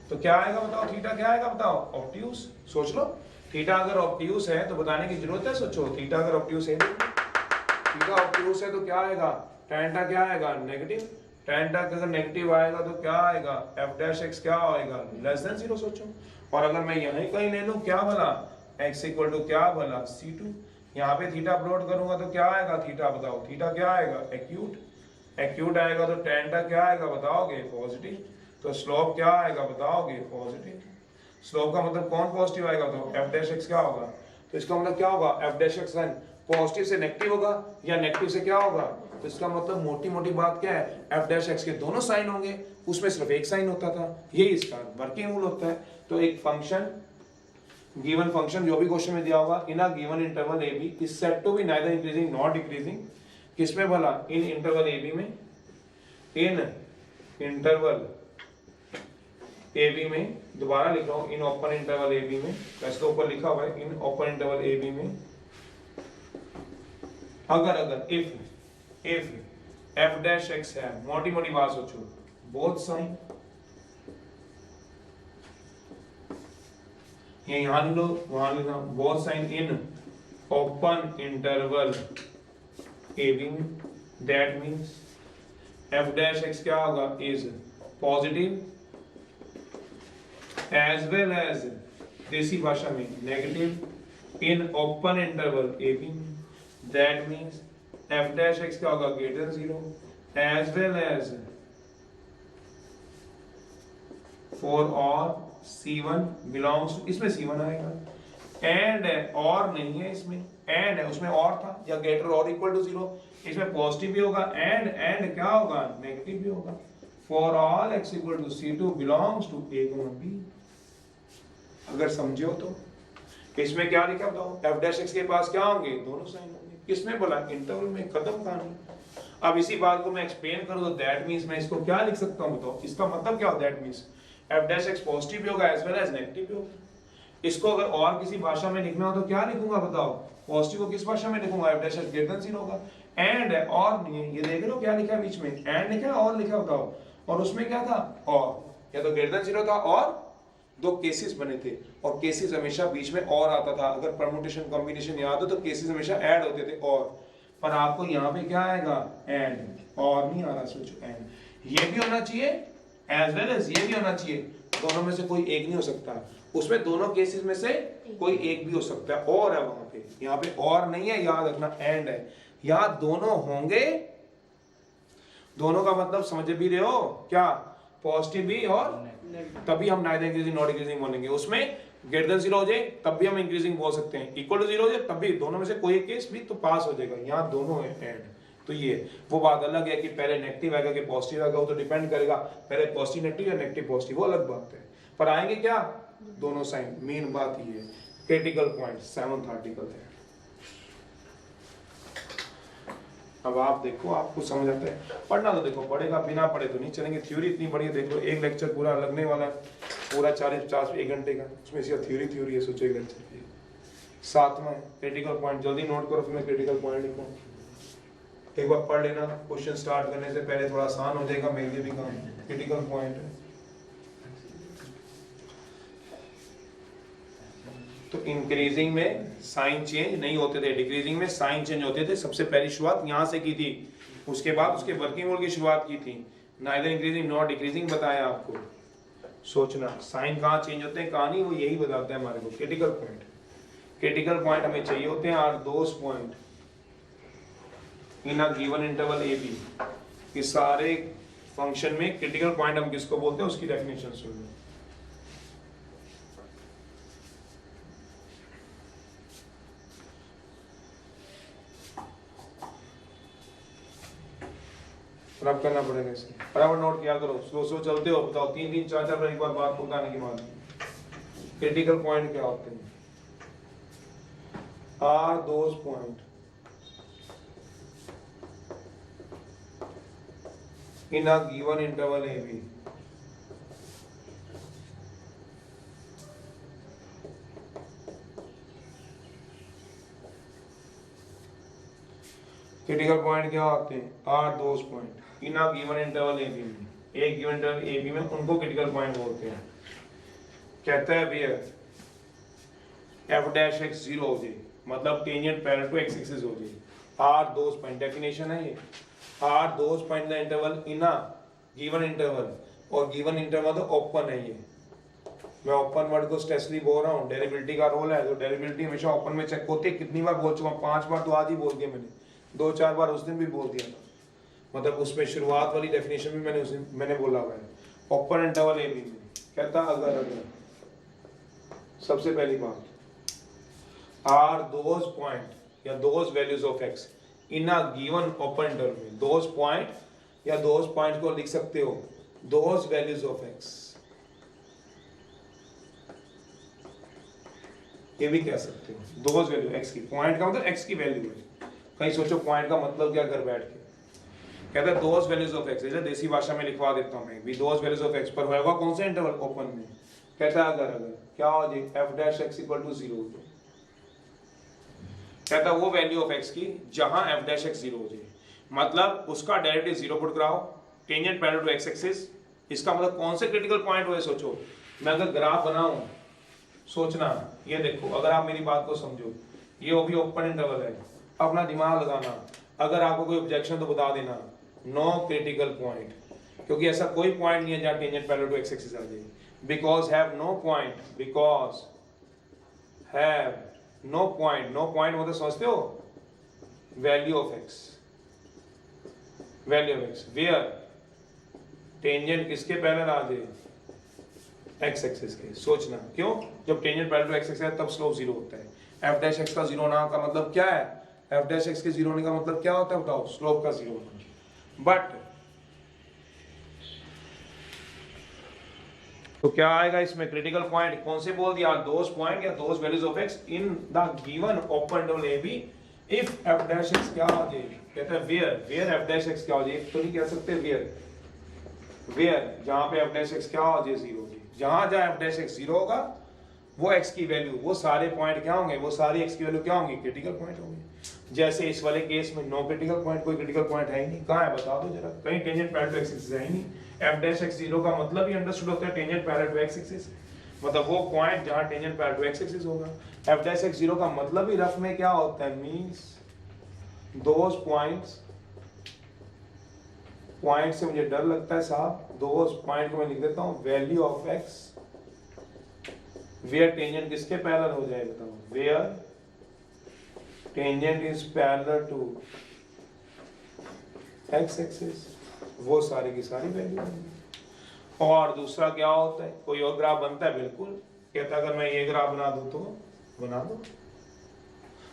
तो क्या आएगा बताओ? थीटा क्या आएगा बताओ? ऑब्ट्यूस. सोच लो, थीटा अगर ऑब्ट्यूस है तो बताने की जरूरत है. सोचो, थीटा अगर ऑब्ट्यूस है, थीटा ऑब्ट्यूस है तो क्या आएगा? टेंटा क्या आएगा? नेगेटिव. टेंटा अगर नेगेटिव आएगा तो क्या आएगा? f डैश x क्या आएगा? Less than 0. सोचो. और अगर मैं यहीं कहीं ले लूं, क्या बोला? x इक्वल टू क्या बोला? C2. यहाँ पे थीटा प्लॉट करूंगा तो क्या आएगा? थीटा बताओ, थीटा क्या आएगा? एक्यूट. एक्यूट आएगा तो टेंटा क्या आएगा बताओगे? पॉजिटिव. तो स्लोप क्या आएगा बताओगे? पॉजिटिव. स्लोप का मतलब कौन पॉजिटिव आएगा? तो f डैश x क्या होगा? तो इसका मतलब क्या होगा? f डैश x पॉजिटिव से नेगेटिव होगा या नेगेटिव से क्या होगा? तो इसका मतलब मोटी मोटी बात क्या है? f डैश x के दोनों साइन होंगे, उसमें सिर्फ एक साइन होता था. यही इसका वर्किंग रूल होता है. तो एक फंक्शन, गिवन फंक्शन जो भी क्वेश्चन में दिया होगा, in a given interval A B is said to be neither increasing not decreasing. किसमें भला? इन इंटरवल ए बी में. इन इंटरवल ए बी में, दोबारा लिख रहा हूं, in open interval A B में. वैसे तो ऊपर लिखा हुआ है in open interval A B में. अगर इफ f डैश x है, मोटी मोटी बात सोचो, बोथ साइन, ये यहां लो वहां लेना, both sign in open interval A B में, that means f dash x क्या होगा? Is positive as well as, देसी भाषा में, negative in open interval A B में. That means f dash x क्या होगा? Greater 0. as well as for or C1 belongs to, इसमें C1 आएगा, एंड है और नहीं है इसमें, एंड है उसमें और था या ग्रेटर और इक्वल टू 0, इसमें पॉजिटिव भी होगा एंड क्या होगा नेगेटिव भी होगा। For all x equal to C2 belongs to A, B। अगर समझे हो तो इसमें क्या लिखा बताओ, f डैश x के पास क्या होंगे, दोनों साइन होंगे। किसमें बोला, इंटरवल में। खत्म कहानी। अब इसी बात को मैं एक्सप्लेन करूं तो दैट मींस मैं इसको क्या लिख सकता हूं बताओ, इसका मतलब क्या होता है, that means f dash x positive भी होगा एज वेल एज नेगेटिव भी होगा। इसको अगर और किसी भाषा में लिखना हो तो क्या लिखूंगा बताओ, पॉजिटिव को किस भाषा में लिखूंगा, f dash x greater than 0 होगा। एंड है और नहीं है, ये देख लो क्या लिखा है बीच में, एंड लिखा है और लिखा बताओ, और उसमें क्या था और, या तो ग्रेटर देन 0 था और दो केसेस बने थे, और केसेस हमेशा बीच में और आता था। अगर परम्यूटेशन कॉम्बिनेशन याद हो तो केसेस हमेशा ऐड होते थे और, पर आपको यहाँ पे क्या आएगा एंड, और नहीं आ रहा, सोचो एंड। ये भी होना चाहिए एज वेल एज ये भी होना चाहिए, दोनों में से कोई एक नहीं हो सकता। उसमें दोनों केसेस में से कोई एक भी हो सकता है, और है वहां पे, यहाँ पे और नहीं है, याद रखना एंड है। यहाँ दोनों होंगे, दोनों का मतलब समझ भी रहे हो क्या, पॉजिटिव भी और तभी हम नाइदर इंक्रीजिंग नॉट डिक्रीजिंग बोलेंगे। उसमें ग्रेटर देन 0 हो जाए तब भी हम इंक्रीजिंग बोल सकते हैं, इक्वल टू 0 हो जाए तब भी, दोनों में से कोई एक केस भी तो पास हो जाएगा। यहाँ दोनों है एंड, तो ये वो बात अलग है कि पहले नेगेटिव आएगा कि पॉजिटिव आएगा, वो तो डिपेंड करेगा पहले पॉजिटिव नेगेटिव या नेगेटिव पॉजिटिव, वो अलग बात है। पर आएंगे क्या दोनों साइन, मेन बात ये है। क्रिटिकल पॉइंट 7th आर्टिकल है। अब आप देखो आपको समझ आता है, पढ़ना तो देखो पढ़ेगा, बिना पढ़े तो नहीं चलेंगे। थ्योरी इतनी बड़ी है, देख लो एक लेक्चर पूरा लगने वाला है, पूरा 40-50 1 घंटे का, उसमें सिर्फ थ्योरी है। सोचो एक लेक्चर 7वां है क्रिटिकल पॉइंट, जल्दी नोट करो, फिर मैं क्रिटिकल पॉइंट लिखूं। एक बार पढ़ लेना, क्वेश्चन स्टार्ट करने से पहले थोड़ा आसान हो जाएगा मेरे लिए भी काम। क्रिटिकल पॉइंट है तो इंक्रीजिंग में साइन चेंज नहीं होते थे, डिक्रीजिंग में साइन चेंज होते थे। सबसे पहली शुरुआत यहाँ से की थी, उसके बाद उसके वर्किंग रूल की शुरुआत की थी। नाइदर इंक्रीजिंग नॉट डिक्रीजिंग बताया आपको। सोचना साइन कहाँ चेंज होते हैं, कहानी वो यही बताता है हमारे को। क्रिटिकल पॉइंट, क्रिटिकल पॉइंट हमें चाहिए होते हैं are those point in a given interval A B. इस सारे फंक्शन में क्रिटिकल पॉइंट हम किसको बोलते हैं, उसकी डेफिनेशन सुन लो। रब करना पड़ेगा इसे, बराबर नोट किया करो, स्लो चलते हो, बताओ 3-3 4-4 बार एक बार बात बताने के बाद। क्रिटिकल पॉइंट क्या होते हैं, are those point in a given interval A B. Critical point क्या होते हैं, are those point in a given interval A B में, एक गिवन इंटरवल ए बी में, उनको क्रिटिकल पॉइंट बोलते हैं। कहता है भैया f डैश x 0 हो जाए, मतलब tangent parallel to x axis हो जाए। आर दोस पॉइंट, डेफिनेशन है ये, are those point the interval in a given interval, और गिवन इंटरवल तो ओपन है। ये मैं ओपन वर्ड को स्ट्रेसली बोल रहा हूँ, डेरिवेटिव का रोल है, तो डेरिवेटिव हमेशा ओपन में चेक होती है। कितनी बार बोल चुका हूँ, 5 बार तो आज ही बोल दिया मैंने, 2-4 बार उस दिन भी बोल दिया था। मतलब उसमें शुरुआत वाली डेफिनेशन भी मैंने बोला हुआ है। ओपन इंटरवल ए बी में कहता अगर सबसे पहली बात, आर दोज पॉइंट या those values of x in a given open interval में, दोज पॉइंट या दोज पॉइंट को लिख सकते हो दोज वैल्यूज ऑफ एक्स, ये भी कह सकते हो दोज वैल्यू एक्स की। पॉइंट का मतलब एक्स की वैल्यू है। कहीं सोचो पॉइंट का मतलब क्या, घर बैठ के कहता है दोज वैल्यूज ऑफ एक्स, जैसे देसी भाषा में लिखवा देता हूं मैं भी, दोज वैल्यूज ऑफ एक्स पर होगा कौन सा इंटरवल, ओपन में। कहता है अगर क्या हो जाए f dash x equal to 0 हो जाए, कहता है वो वैल्यू ऑफ x की जहां f डैश x 0 हो जाए, मतलब उसका डेरिवेटिव 0 पुट कराओ, tangent parallel to x axis. इसका मतलब कौन से क्रिटिकल पॉइंट हुए, सोचो मैं अगर ग्राफ बनाऊं, सोचना ये देखो, अगर आप मेरी बात को समझो, ये वो भी ओपन इंटरवल है, अपना दिमाग लगाना, अगर आपको कोई ऑब्जेक्शन तो बता देना। नो क्रिटिकल पॉइंट, क्योंकि ऐसा कोई पॉइंट नहीं है जहां tangent parallel to x axis आ जाए। Because have no point, because have no point, no point मतलब समझते हो, value of x, value of x where tangent किसके पैरेलल आ जाए, एक्स एक्सिस के। सोचना क्यों, जब tangent parallel to x axis है तब स्लोप जीरो होता है। एफ डैश एक्स का जीरो होना का मतलब क्या है, एफ डैश एक्स के जीरो होने का मतलब क्या होता है बताओ, स्लोप का जीरो होना। बट तो क्या आएगा इसमें क्रिटिकल पॉइंट कौन से बोल दिया, दोस पॉइंट या those values of x in the given open interval A B if f dash x क्या आ जाए, कहता है वेयर एफ डैश एक्स क्या हो जाए, तो नहीं कह सकते वेयर जहां पे एफ डैश एक्स क्या हो जाए, जीरो हो जाए। जहां जहां एफ डैश एक्स जीरो होगा वो एक्स की वैल्यू, वो सारे पॉइंट क्या होंगे, वो सारी एक्स की वैल्यू क्या होंगी, क्रिटिकल पॉइंट होंगे। जैसे इस वाले केस में नो क्रिटिकल पॉइंट, कोई क्रिटिकल पॉइंट है ही नहीं, कहां है बता दो जरा, कहीं tangent parallel to x axis है ही नहीं। एफ डैश एक्स जीरो का मतलब ही अंडरस्टूड होता है tangent parallel to x axis, मतलब वो पॉइंट जहां tangent parallel to x axis होगा। एफ डैश एक्स जीरो का मतलब ही रफ में क्या होता है, मींस दोस पॉइंट से मुझे डर लगता है साहब, दोस पॉइंट को मैं लिख देता हूं value of x where tangent किसके पैरेलल हो जाए बताओ, where tangent is parallel to x axis, वो सारी की सारी वैल्यू होंगी। और दूसरा क्या होता है, कोई और ग्राफ बनता है, बिल्कुल कहता है अगर मैं ये ग्राफ बना दूं तो बना दो।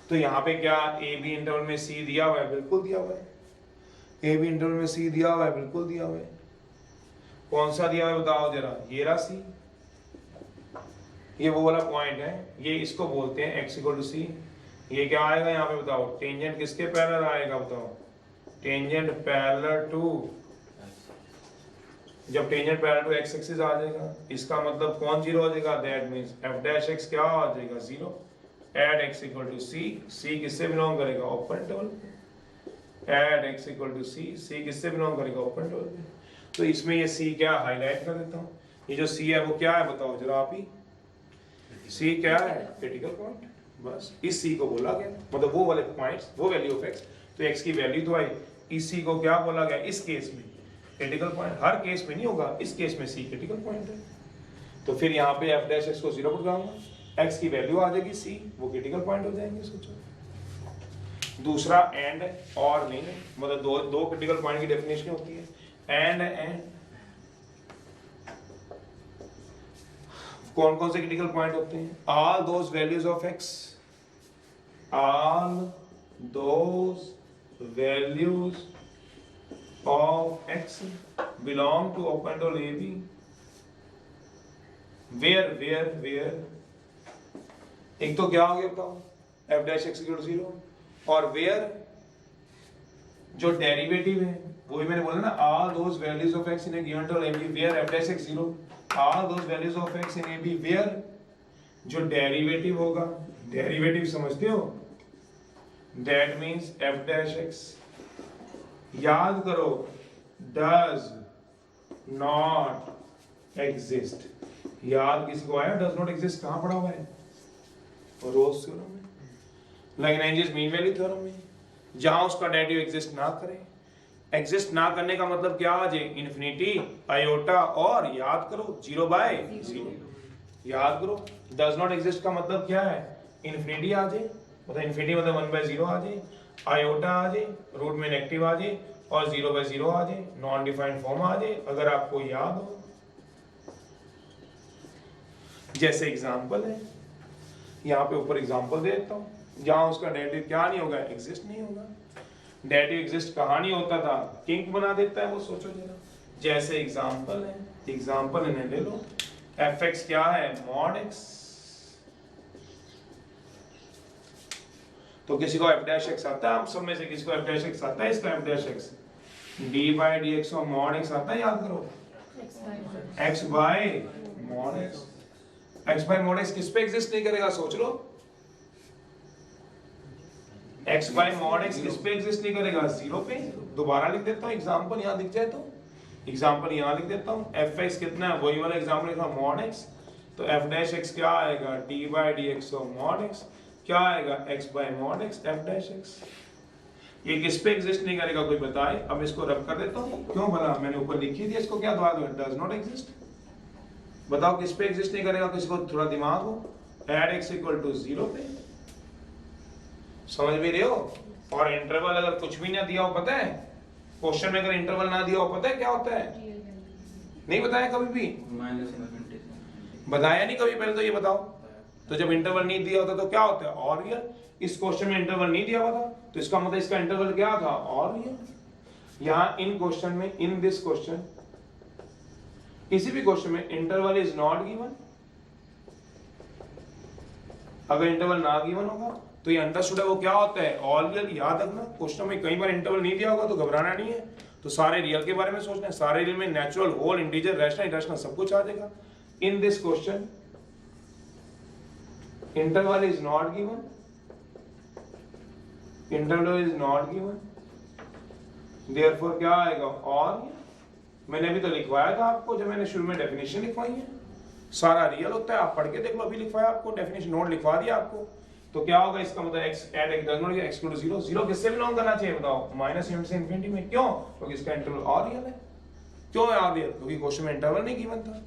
तो यहाँ पे क्या ए बी इंटरवल में सी दिया हुआ है, बिल्कुल दिया हुआ है, ए बी इंटरवल में सी दिया हुआ है, बिल्कुल दिया हुआ है। कौन सा दिया हुआ है बताओ जरा, ये रहा सी, ये वो वाला पॉइंट है, ये इसको बोलते हैं x इक्वल टू सी। ये क्या आएगा यहाँ पे बताओ, टेंजेंट किसके पैरेलल आएगा बताओ, टेंजेंट पैरेलल टू, जब tangent parallel to x axis आ जाएगा इसका मतलब कौन जीरो हो जाएगा, that means f dash x क्या आ जाएगा, zero. At x equal to c, c किससे बिलोंग करेगा, open interval. At x equal to c, c किससे बिलोंग करेगा, ओपन इंटरवल। तो इसमें ये सी क्या हाईलाइट कर देता हूँ, ये जो सी है वो क्या है बताओ जरा आप ही, सी क्या है, क्रिटिकल पॉइंट। बस इस सी को बोला गया, मतलब वो वाले पॉइंट्स, वो वैल्यू ऑफ एक्स, तो एक्स की वैल्यू तो आई, इस सी को क्या बोला गया इस केस में क्रिटिकल पॉइंट। हर केस में नहीं होगा, इस केस में सी क्रिटिकल पॉइंट है। तो फिर यहाँ पे एफ डैश एक्स को जीरो पर जाऊंगा, एक्स की वैल्यू आ जाएगी सी, वो क्रिटिकल पॉइंट हो जाएंगे। सोचो दूसरा एंड और नहीं है, मतलब दो क्रिटिकल पॉइंट की डेफिनेशन होती है, एंड कौन कौन से क्रिटिकल पॉइंट होते हैं, all those values of x, all those values of x belong to open interval A B where एक तो क्या हो गया बताओ, f dash x equal to zero, और वेयर जो डेरिवेटिव है वही मैंने बोला ना, all those values of x in a given interval A B where f dash x zero, all those values of x in a b where जो derivative होगा, derivative समझते हो, that means f dash x, याद करो does not exist, याद किसी को आया does not exist कहाँ पढ़ा हुआ है, रोल्स थ्योरम में, लैग्रेंज मीन वैल्यू थ्योरम में, जहां उसका डेरिवेटिव एग्जिस्ट ना करे। एग्जिस्ट ना करने का मतलब क्या आ जाए, इन्फिनिटी, आयोटा और याद करो जीरो बाय जीरो, याद करो। डज नॉट एग्जिस्ट का मतलब क्या है, इन्फिनिटी आ जाए, मतलब इन्फिनिटी मतलब 1 बाय 0 आ जाए, आयोटा आ जाए, रूट में नेगेटिव आ जाए, और 0 बाय 0 आ जाए, नॉन डिफाइंड फॉर्म आ जाए, अगर आपको याद हो। जैसे एग्जांपल है, यहाँ पे ऊपर एग्जांपल दे देता हूँ, जहां उसका डेरिवेटिव क्या नहीं होगा, एग्जिस्ट नहीं होगा। डेरिवेटिव एग्जिस्ट कहाँ नहीं होता था, किंक बना देता है वो, सोचो जरा। जैसे एग्जांपल है, एग्जांपल इन्हें ले लो, एफ एक्स क्या है, मॉड एक्स, तो किसी को एफ डैश एक्स आता है, आप सब में से किसी को एफ डैश एक्स आता है, इसका F dash x D by D x और मॉड एक्स आता है, याद करो x bye mod x. X bye mod x किस पे एग्जिस्ट नहीं करेगा, सोच लो, x बाय मॉड x किस पे एग्जिस्ट नहीं करेगा, जीरो पे। दोबारा लिख देता हूँ, एग्जांपल यहाँ दिख जाए तो, एग्जांपल यहाँ लिख देता हूँ, fx कितना है, वही वाला एग्जांपल लिखा मॉड x, तो f डैश x क्या आएगा, d बाय dx और मॉड x क्या आएगा, x bye mod x f dash x। ये किस पे एग्जिस्ट नहीं करेगा कोई बताए, अब इसको रब कर देता हूँ, क्यों भला मैंने ऊपर लिखी थी, इसको क्या दबा दो, डज नॉट एग्जिस्ट। बताओ किस पे एग्जिस्ट नहीं करेगा, किसी को थोड़ा दिमाग हो, एट x इक्वल टू 0 पे, समझ भी रहे हो। और इंटरवल अगर कुछ भी ना दिया हो, पता है क्वेश्चन में अगर इंटरवल ना दिया हो पता है क्या होता है? नहीं बताया कभी भी? माइनस इन्फिनिटी बताया नहीं कभी, पहले तो ये बताओ। तो जब इंटरवल नहीं दिया होता तो क्या होता है? और रियल। इस क्वेश्चन में इंटरवल नहीं दिया हुआ था तो इसका मतलब इसका इंटरवल क्या था? और रियल। यहां इन क्वेश्चन में, इन दिस क्वेश्चन, किसी भी क्वेश्चन में इंटरवल इज नॉट गिवन। अगर इंटरवल ना गिवन होगा तो ये अंडरस्टूड है वो क्या होता है? All real. याद रखना, क्वेश्चन में कई बार इंटरवल नहीं दिया होगा तो घबराना नहीं है, तो सारे रियल के बारे में सोचना है। सारे रियल में natural, whole, integer, rational, irrational सब कुछ आ जाएगा। In this question interval is not given, interval is not given, therefore क्या आएगा? और मैंने अभी तो लिखवाया था आपको, जब मैंने शुरू में डेफिनेशन लिखवाई है, सारा रियल होता है, आप पढ़ के देख लो, अभी लिखवाया आपको, डेफिनेशन नोट लिखवा दिया आपको। तो क्या होगा इसका मतलब? x at x does not x to 0, 0 किससे बिलोंग करना चाहिए बताओ? माइनस से इंफिनिटी में। क्यों? क्योंकि इसका इंटरवल और रियल है। क्यों है और रियल? क्योंकि क्वेश्चन में इंटरवल नहीं गिवन था।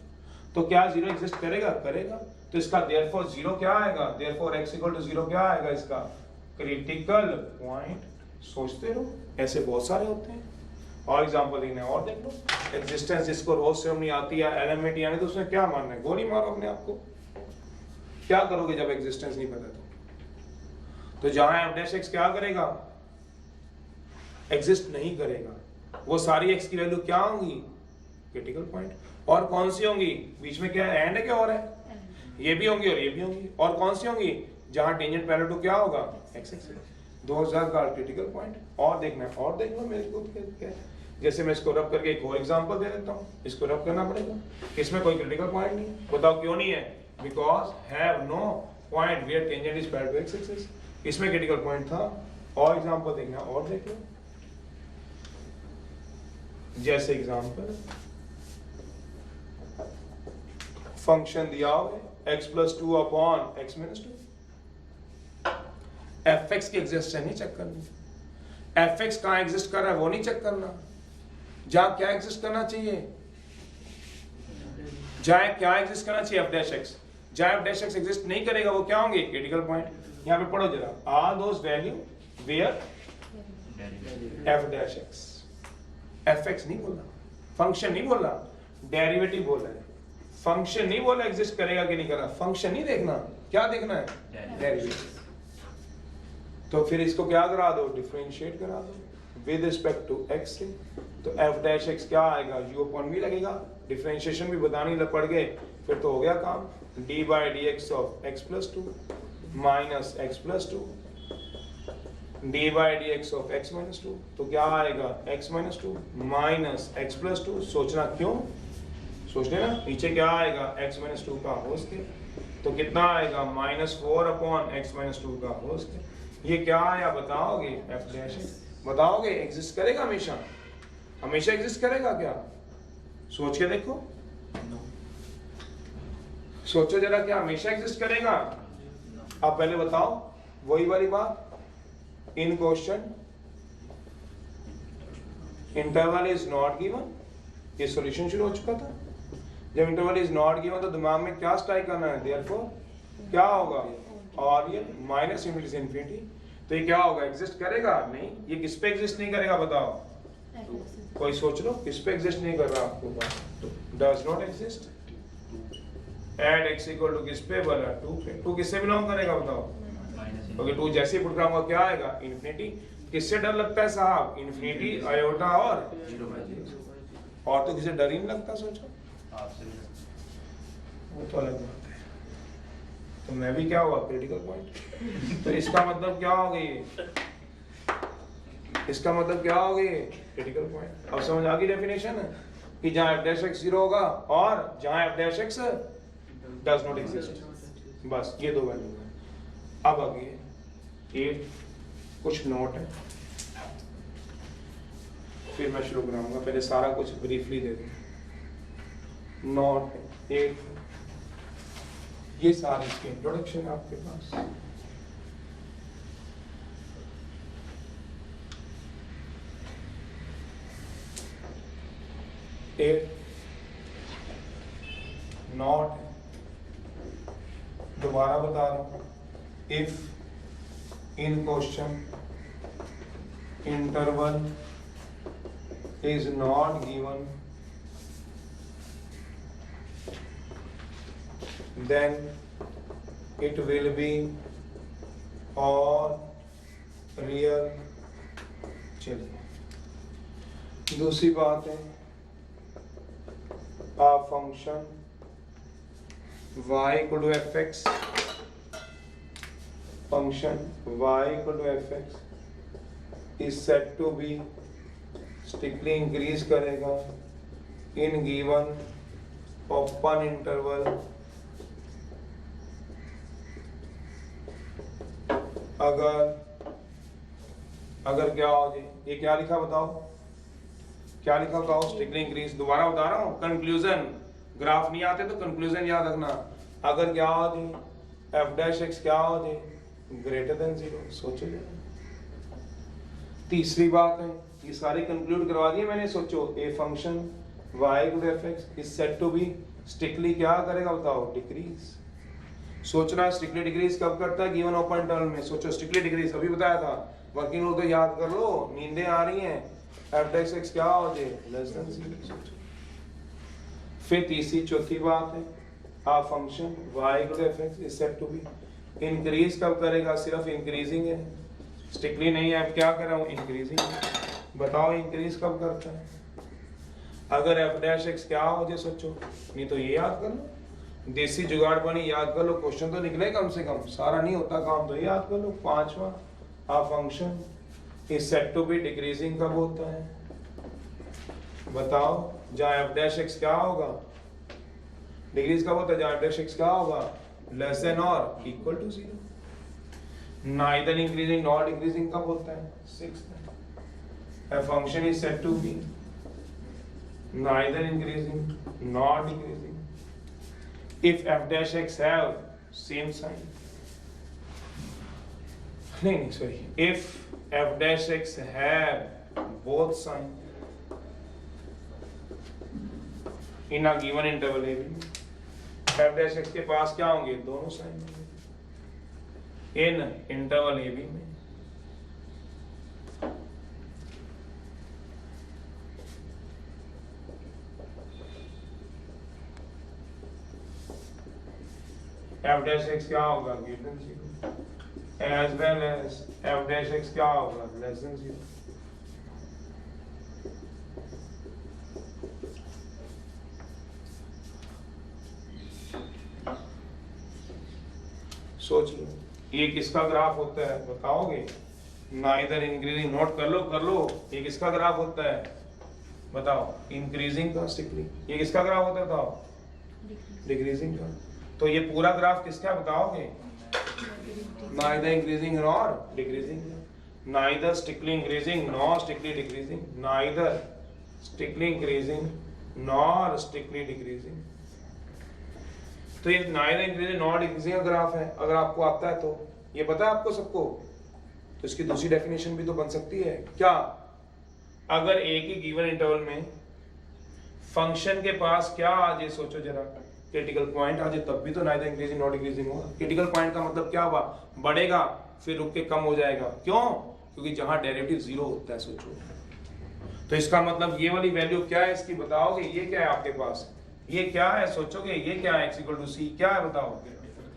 तो क्या 0 एग्जिस्ट करेगा? करेगा। तो इसका देयरफॉर 0 क्या आएगा? देयरफॉर x इक्वल टू 0 क्या आएगा? इसका क्रिटिकल पॉइंट। सोचते रहो, ऐसे बहुत सारे होते हैं। और एग्जांपल देना है और देख लो। एग्जिस्टेंस जिसको रोज से नहीं आती है, एलिमेंट यानी, तो उसमें क्या मानना है? गोली मारो अपने आप को। क्या करोगे जब एग्जिस्टेंस नहीं पता तो जहां f डैश x क्या करेगा? एग्जिस्ट नहीं करेगा। वो सारी x की वैल्यू क्या होंगी? Critical point. और कौन सी होंगी? बीच में क्या है? एंड है क्या और है? ये भी होंगी और ये भी होंगी। और कौन सी होंगी? जहां टेंजेंट पैरेलल टू क्या होगा? x x। 2000 का क्रिटिकल पॉइंट। और देखना है और देख लो मेरे को क्या है। जैसे मैं इसको रब करके एक और एग्जांपल दे देता हूँ। इसको रब करना पड़ेगा, इसमें कोई क्रिटिकल पॉइंट नहीं है। बताओ क्यों नहीं है? Because have no point where tangent is parallel to x axis. इसमें क्रिटिकल पॉइंट था। और एग्जांपल देखना और देख लो। जैसे एग्जांपल, फंक्शन दिया हुआ है x+2 अपॉन x - 2। fx की एग्जिस्टेंस नहीं चेक करनी, fx कहां एग्जिस्ट कर रहा है वो नहीं चेक करना। जहां क्या एग्जिस्ट करना चाहिए? जहां क्या एग्जिस्ट करना चाहिए? f dash x। जहां f डैश x एग्जिस्ट नहीं करेगा वो क्या होंगे? Critical point. यहां पे पढ़ो जरा, are those value where f dash x। fx नहीं बोलना, फंक्शन नहीं बोलना, डेरिवेटिव बोलना है। फंक्शन नहीं बोला एग्जिस्ट करेगा कि नहीं करेगा, फंक्शन नहीं देखना, क्या देखना है? डेरिवेटिव। तो फिर इसको क्या करा दो? डिफरेंशिएट करा दो विद रिस्पेक्ट टू x से। तो f डैश x क्या आएगा? u अपॉन v लगेगा। डिफरेंशिएशन भी बतानी पड़ गए, फिर तो हो गया काम। d by D x of x+2 minus x+2 d by D x of x-2। तो क्या आएगा? x-2 minus x+2। सोचना क्यों? सोच लेना। नीचे क्या आएगा? x-2 का होल स्क्वायर। तो कितना आएगा? -4 अपॉन x-2 का होल स्क्वायर। ये क्या आया बताओगे? f dash x। बताओगे एग्जिस्ट करेगा हमेशा? हमेशा एग्जिस्ट करेगा क्या? सोच के देखो, सोचो जरा, क्या हमेशा एग्जिस्ट करेगा? अब पहले बताओ वही वाली बात। In question interval is not given, ये सॉल्यूशन शुरू हो चुका था। जब इंटरवल इज नॉट गिवन तो दिमाग में क्या स्ट्राइक करना है? देयरफॉर क्या होगा? और ये माइनस इनफिनिटी से इंफिनिटी। तो ये क्या होगा? एग्जिस्ट करेगा? नहीं। ये किस पे एग्जिस्ट नहीं करेगा बताओ? कोई सोच लो, किस पे एग्जिस्ट नहीं कर रहा आपको? Does not exist. At x equal to किस पे बोला? 2 पे। 2 किससे बिलोंग करेगा बताओ? क्योंकि 2 जैसे ही पुट कराऊंगा क्या आएगा? इन्फिनिटी। किससे डर लगता है साहब? इन्फिनिटी, आयोटा और 0/0। और तो किसी डर ही नहीं लगता। सोचो, वो तो अलग बात है। तो मैं भी क्या हुआ? Critical point. तो इसका मतलब क्या हो गई? इसका मतलब क्या हो गई? Critical point. अब समझ आ गई डेफिनेशन कि जहां f डैश x 0 होगा और जहां f dash x does not exist. बस ये दो वैल्यू है। अब आगे ये कुछ नोट है, फिर मैं शुरू कराऊंगा। पहले सारा कुछ ब्रीफली दे दूं। नोट है एक, ये सारे इसके इंट्रोडक्शन आपके पास। एक नॉट है, दोबारा बता रहा हूं। If in question interval is not given, then it will be or real। चलिए दूसरी बात है, a function y equal to fx, function y equal to fx is said to be strictly increase करेगा in given open interval अगर क्या हो जाए, ये क्या लिखा बताओ, क्या लिखा बताओ, स्ट्रिक्टली इंक्रीज। दोबारा बता रहा हूँ, कंक्लूजन, ग्राफ नहीं आते तो कंक्लूजन याद रखना। अगर क्या हो जाए एफ डैश एक्स क्या हो जाए ग्रेटर देन 0, सोचो जरा। तीसरी बात है, ये सारे कंक्लूड करवा दिए मैंने, सोचो a function y equal to fx is said to be strictly क्या करेगा बताओ, डिक्रीज। सोचना स्ट्रिक्टली डिक्रीज कब करता है, गिवन ओपन इंटरवल में। सोचो स्ट्रिक्टली डिक्रीज अभी बताया था, वर्किंग रूल तो याद कर लो, नींदें आ रही हैं। एफ डैश एक्स क्या हो जाए लेस देन 0। फिर तीसरी चौथी बात है, a function y equal to fx is said to be increase कब करेगा, सिर्फ इंक्रीजिंग है, स्ट्रिक्टली नहीं है। अब क्या कर रहा हूँ, इंक्रीजिंग। बताओ इंक्रीज कब करता है, अगर एफ डैश एक्स क्या हो जाए, सोचो, नहीं तो ये याद कर लो, देसी जुगाड़ बनी, याद कर लो, क्वेश्चन तो निकले कम से कम, सारा नहीं होता काम तो याद कर लो। पांचवा, a function is said to be decreasing कब होता है, बताओ, जहाँ एफ डैश एक्स क्या होगा, डिक्रीज कब होता है, जहाँ एफ डैश एक्स क्या होगा लेस देन और equal to 0। Neither increasing not decreasing कब होता है, 6th। a function is said to be neither increasing nor decreasing if f dash x have same sign, नहीं sorry, if f dash x have both sign in a given interval a b, f dash x के पास क्या होंगे, दोनों sign होंगे इन interval A B में। f dash x क्या होगा greater than 0 as well as f dash x क्या होगा less than 0। सोच लो ये किसका ग्राफ होता है बताओगे, नाइदर इंक्रीजिंग, नोट कर लो, ये किसका ग्राफ होता है बताओ, इंक्रीजिंग का स्ट्रिक्टली। ये किसका ग्राफ होता है बताओ, डिक्रीजिंग का। तो ये पूरा ग्राफ किसका बताओगे, neither increasing nor decreasing, neither strictly increasing nor strictly decreasing, neither strictly increasing nor strictly decreasing. तो ये नाइदर इंक्रीजिंग नॉर डिक्रीजिंग का ग्राफ है, अगर आपको आता है तो ये पता है आपको सबको, तो इसकी दूसरी डेफिनेशन भी तो बन सकती है क्या, अगर एक ही गिवन इंटरवल में फंक्शन के पास क्या आ जाए, सोचो जरा, क्रिटिकल पॉइंट आ जाए, तब भी तो नाइदर इंक्रीजिंग नॉट डिक्रीजिंग होगा। क्रिटिकल पॉइंट का मतलब क्या हुआ, बढ़ेगा फिर रुक के कम हो जाएगा, क्यों, क्योंकि जहां डेरिवेटिव 0 होता है। सोचो तो इसका मतलब ये वाली वैल्यू क्या है इसकी बताओगे, ये क्या है आपके पास, ये क्या है सोचोगे, ये क्या है, x = c क्या है बताओ,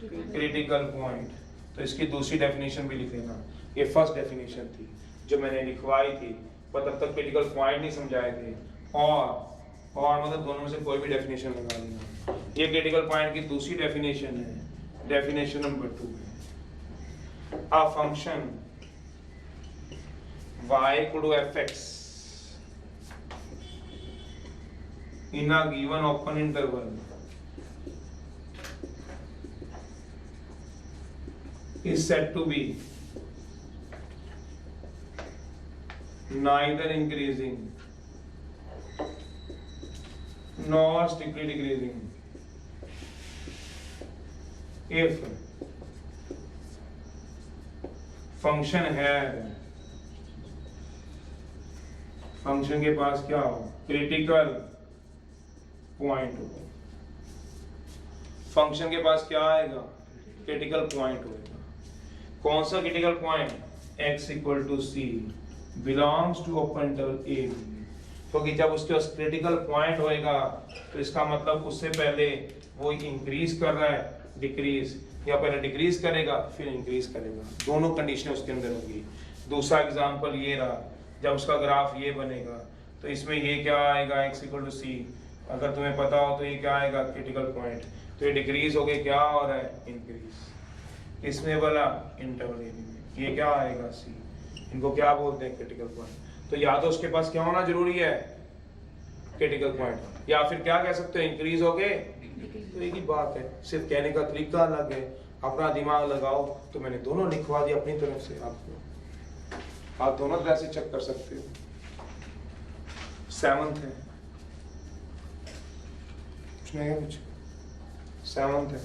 क्रिटिकल पॉइंट। तो इसकी दूसरी डेफिनेशन भी लिख लेना, ये फर्स्ट डेफिनेशन थी जो मैंने लिखवाई थी, पर तब तक क्रिटिकल पॉइंट नहीं समझाए थे, और मतलब दोनों में से कोई भी डेफिनेशन लगा लेना। ये क्रिटिकल पॉइंट की दूसरी डेफिनेशन है, डेफिनेशन नंबर 2 है, a function y = fx in a given open interval is said to be neither increasing nor strictly decreasing if function है, फंक्शन के पास क्या हो, क्रिटिकल पॉइंट हो, फंक्शन के पास क्या आएगा, क्रिटिकल पॉइंट होगा। कौन सा critical point, x = c belongs to open interval a b। क्योंकि जब उसके पास क्रिटिकल पॉइंट होएगा तो इसका मतलब उससे पहले वो इंक्रीज कर रहा है डिक्रीज, या पहले डिक्रीज करेगा फिर इंक्रीज करेगा, दोनों कंडीशन उसके अंदर होगी। दूसरा एग्जांपल ये रहा, जब उसका ग्राफ ये बनेगा तो इसमें ये क्या आएगा x = c, अगर तुम्हें पता हो तो ये क्या आएगा क्रिटिकल पॉइंट, तो ये डिक्रीज हो गया, क्या हो रहा है इंक्रीज। इसमें बोला इंटरवल ए में ये क्या आएगा c, इनको क्या बोलते हैं क्रिटिकल पॉइंट। तो या तो उसके पास क्या होना जरूरी है क्रिटिकल पॉइंट, या फिर क्या कह सकते हो इंक्रीज हो गए। तो एक ही बात है, सिर्फ कहने का तरीका अलग है, अपना दिमाग लगाओ। तो मैंने दोनों लिखवा दिया अपनी तरफ से, आपको आप दोनों तरह से चेक कर सकते हो। 7th है, कुछ नहीं है, कुछ 7th है।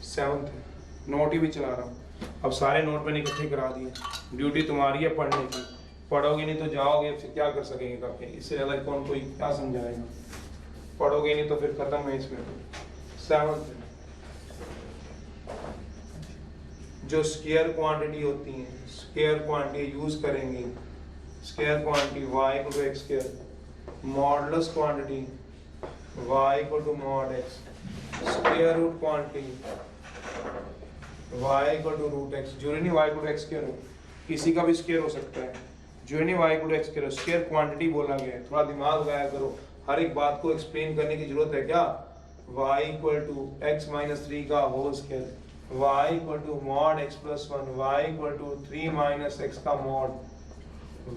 सेवंथ है, नोट ही भी चला रहा हूँ। अब सारे नोट मैंने इकट्ठे करा दिए, ड्यूटी तुम्हारी है पढ़ने की, पढ़ोगे नहीं तो जाओगे फिर क्या कर सकेंगे काफी, इससे ज्यादा कौन कोई क्या समझाएगा, पढ़ोगे नहीं तो फिर खत्म है इसमें। 7th है, जो स्केयर क्वांटिटी होती है, स्केयर क्वांटिटी यूज करेंगे, square quantity y = x², modulus quantity y = mod x, square root quantity y = √x, जो नहीं y = x², किसी का भी स्क्वायर हो सकता है, जो नहीं y = x², स्क्वायर क्वांटिटी बोला गया है। थोड़ा दिमाग लगाया करो, हर एक बात को एक्सप्लेन करने की जरूरत है क्या। y = x - 3 का whole square, y = mod x + 1, y = 3 - x का mod,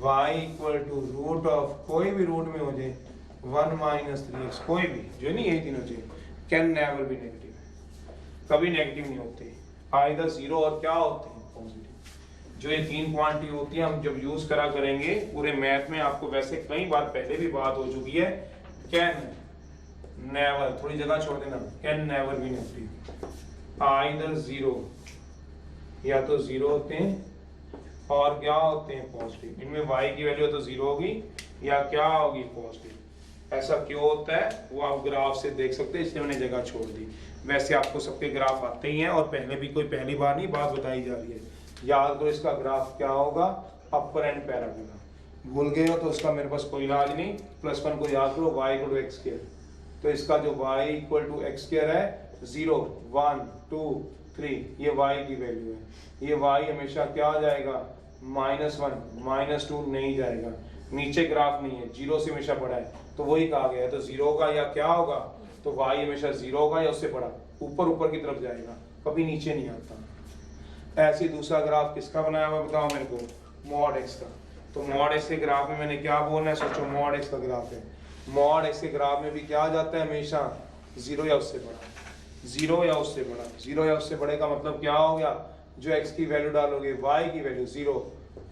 y = √ कोई भी रूट में हो जाए 1 - 3x, कोई भी जो नहीं यही तीनों चाहिए, कैन नेवर बी नेगेटिव, कभी नेगेटिव नहीं होते, आइदर जीरो और क्या होते हैं पॉजिटिव। जो ये तीन क्वांटिटी होती है हम जब यूज करा करेंगे पूरे मैथ में, आपको वैसे कई बार पहले भी बात हो चुकी है, कैन नेवर, थोड़ी जगह छोड़ देना, can never be negative, either zero, या तो जीरो होते हैं और क्या होते हैं पॉजिटिव। इनमें y की वैल्यू तो जीरो होगी या क्या होगी पॉजिटिव। ऐसा क्यों होता है वो आप ग्राफ से देख सकते हैं, इसलिए मैंने जगह छोड़ दी। वैसे आपको सबके ग्राफ आते ही हैं और पहले भी कोई पहली बार नहीं बात बताई जा रही है। याद करो इसका ग्राफ क्या होगा, अपर एंड पैराबोला। भूल गए हो तो उसका मेरे पास कोई इलाज नहीं, +1 को याद करो, y = x², तो इसका जो y = x² है 0 1 2 3, ये y की वैल्यू है। ये y हमेशा क्या आ जाएगा, -1 -2 नहीं जाएगा, नीचे ग्राफ नहीं है, 0 से हमेशा बड़ा है, तो वही कहा गया है। तो 0 का या क्या होगा, तो y हमेशा 0 होगा या उससे बड़ा, ऊपर की तरफ जाएगा, कभी नीचे नहीं आता। ऐसे दूसरा ग्राफ किसका बनाया हुआ बताओ मेरे को, mod x का। तो mod x के ग्राफ में मैंने क्या बोलना है, सोचो mod x का ग्राफ है, mod x के ग्राफ में भी क्या आ जाता है हमेशा 0 या उससे बड़ा, 0 या उससे बड़ा। 0 या उससे बड़े का मतलब क्या हो गया, जो x की वैल्यू डालोगे, y की वैल्यू 0,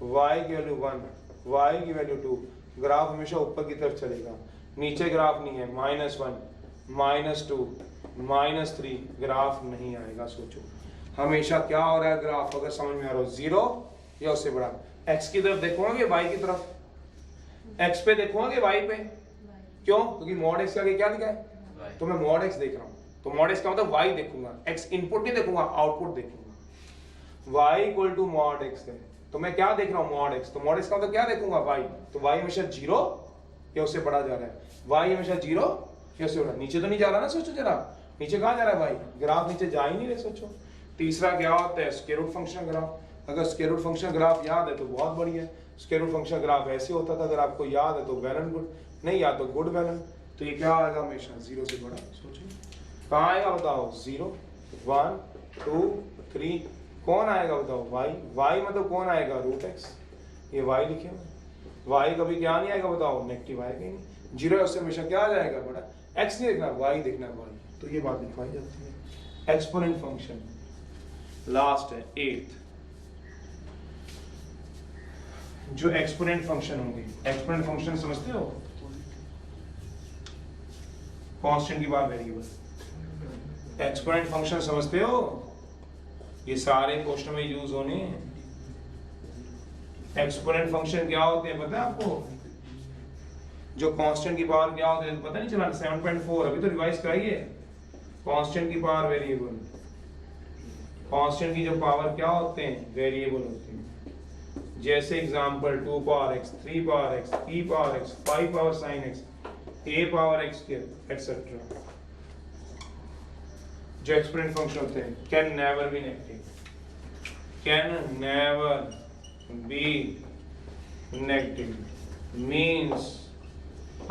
y की वैल्यू 1, y की वैल्यू 2, ग्राफ हमेशा ऊपर की तरफ चलेगा, नीचे ग्राफ नहीं है, -1 -2 -3, ग्राफ नहीं आएगा। सोचो हमेशा क्या हो रहा है ग्राफ, अगर समझ में आ रहा हो, 0 या उससे बड़ा। x की तरफ देखोगे, y की तरफ, x पे देखोगे y पे, क्यों, क्योंकि mod x के आगे क्या लिखा है, तो मैं mod x देख रहा हूँ, तो mod x का मतलब y देखूंगा, x इनपुट नहीं देखूंगा, आउटपुट देखूंगा। y = mod x है, तो मैं क्या देख रहा हूँ mod x, तो mod x का मतलब क्या देखूंगा y, तो y हमेशा 0 या उससे बड़ा जा रहा है, y हमेशा 0 या उससे बड़ा, नीचे तो नहीं जा रहा ना। सोचो जरा, नीचे कहाँ जा रहा है y, ग्राफ नीचे जा ही नहीं रहे। सोचो तीसरा क्या होता है, स्क्वायर रूट फंक्शन ग्राफ। अगर स्क्वायर रूट फंक्शन ग्राफ याद है तो बहुत बढ़िया, स्क्वायर रूट फंक्शन ग्राफ ऐसे होता था, अगर आपको याद है तो वेल एंड गुड, नहीं याद तो गुड वेल एंड। तो ये क्या आएगा हमेशा 0 से बड़ा। सोचो कहाँ आएगा बताओ, 0 1 2 3, कौन आएगा बताओ, y मतलब कौन आएगा, √x, ये y लिखे हुए, y कभी क्या नहीं आएगा बताओ, नेगेटिव आएगा ही नहीं। 0 है उससे हमेशा क्या आ जाएगा बड़ा, x नहीं देखना, y देखना है, y। तो ये बात दिखाई जाती है। एक्सपोनेंट फंक्शन लास्ट है 8th, जो एक्सपोनेंट फंक्शन होंगे। एक्सपोनेंट फंक्शन समझते हो, कांस्टेंट की बात वेरिएबल। एक्सपोनेंट फंक्शन समझते हो, ये सारे क्वेश्चन में यूज होने हैं। एक्सपोनेंट फंक्शन क्या होते हैं पता है आपको, जो कांस्टेंट की पावर क्या होती है पता नहीं चला, 7.4 अभी तो रिवाइज कराइए। कांस्टेंट की पावर वेरिएबल कांस्टेंट की जो पावर क्या होते हैं, वेरिएबल होते हैं। जैसे example 2 power x, 3 power x, e power x, 5 power sin x, a power x etcetera. जो एक्सपोनेंट फंक्शन होते हैं can never be negative, can never be negative means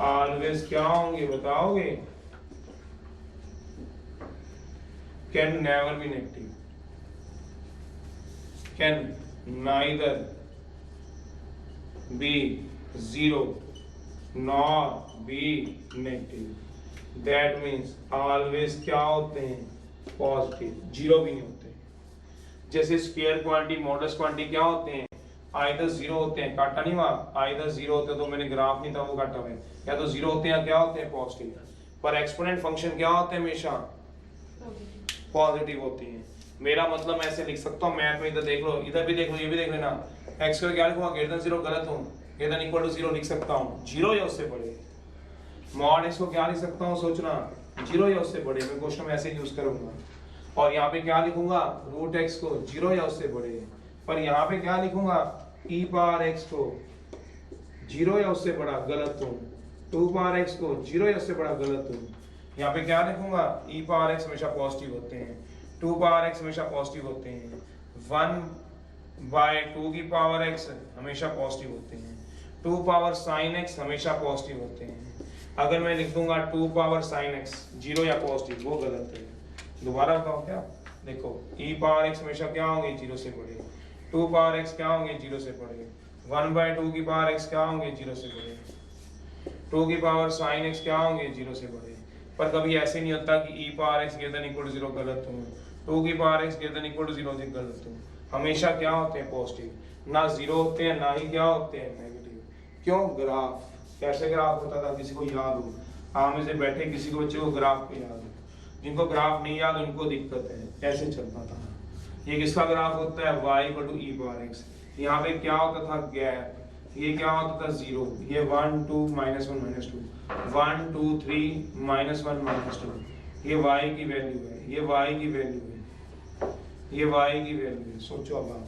always क्या होंगे बताओगे? Can never be negative, can neither be zero nor be negative. That means always क्या होते हैं? Positive, zero भी नहीं होते। जैसे स्क्वायर क्वांटिटी मॉडल्स क्वांटिटी क्या होते हैं? आइदर जीरो होते हैं, काटा नहीं हुआ, आइदर जीरो होते तो मैंने ग्राफ नहीं था वो काटा हुआ है, या तो जीरो होते हैं या क्या होते हैं? पॉजिटिव। पर एक्सपोनेंट फंक्शन क्या होते हैं? हमेशा पॉजिटिव होती हैं। मेरा मतलब मैं ऐसे लिख सकता हूँ, मैथ में इधर देख लो, इधर भी देख लो, ये भी देख लेना। एक्स को क्या लिखूंगा? ग्रेटर देन जीरो गलत हूँ, greater than equal to zero लिख सकता हूँ, जीरो या उससे बड़े। मॉड एक्स को क्या लिख सकता हूँ? सोचना, जीरो या उससे बड़े। मैं क्वेश्चन में ऐसे यूज करूंगा। और यहाँ पे क्या लिखूंगा? रूट एक्स को जीरो या उससे बड़े। पर यहाँ पे क्या लिखूंगा? ई पावर एक्स को जीरो या उससे बड़ा, गलत हूँ। 2 पावर एक्स को जीरो या उससे बड़ा, गलत हूँ। यहाँ पे क्या लिखूंगा? ई पावर एक्स हमेशा पॉजिटिव होते हैं, 2 पावर एक्स हमेशा पॉजिटिव होते हैं, 1/2 की पावर एक्स हमेशा पॉजिटिव होते हैं, 2 पावर साइन एक्स हमेशा पॉजिटिव होते हैं। अगर मैं लिख दूंगा 2 पावर साइन एक्स जीरो या पॉजिटिव, वो गलत है। दोबारा बताओ क्या? देखो, ई पावर एक्स हमेशा क्या होंगे? जीरो से बड़े। 2 पावर एक्स क्या होंगे? जीरो से बड़े। 1/2 की पावर एक्स क्या होंगे? जीरो से बड़े। 2 की पावर साइन एक्स क्या होंगे? जीरो से बड़े। पर कभी ऐसे नहीं होता कि e power x greater than equal to zero, गलत हूँ। 2 की power x greater than equal to zero, गलत हूँ। हमेशा क्या होते हैं? पॉजिटिव। ना जीरो होते हैं, ना ही क्या होते हैं? नेगेटिव। क्यों? ग्राफ। कैसे ग्राफ होता था? किसी को याद हो? हाँ, में से बैठे किसी को बच्चे को ग्राफ पे याद हो? जिनको ग्राफ नहीं याद उनको दिक्कत है। ऐसे चलता था। ये किसका ग्राफ होता है? y equal to e power x. यहाँ पे क्या होता था? गैप। ये क्या होता था? जीरो। ये 1 2 -1 -2, 1 2 3 -1 -2। ये y की वैल्यू है, ये y की वैल्यू है, ये y की वैल्यू है। सोचो अब आप,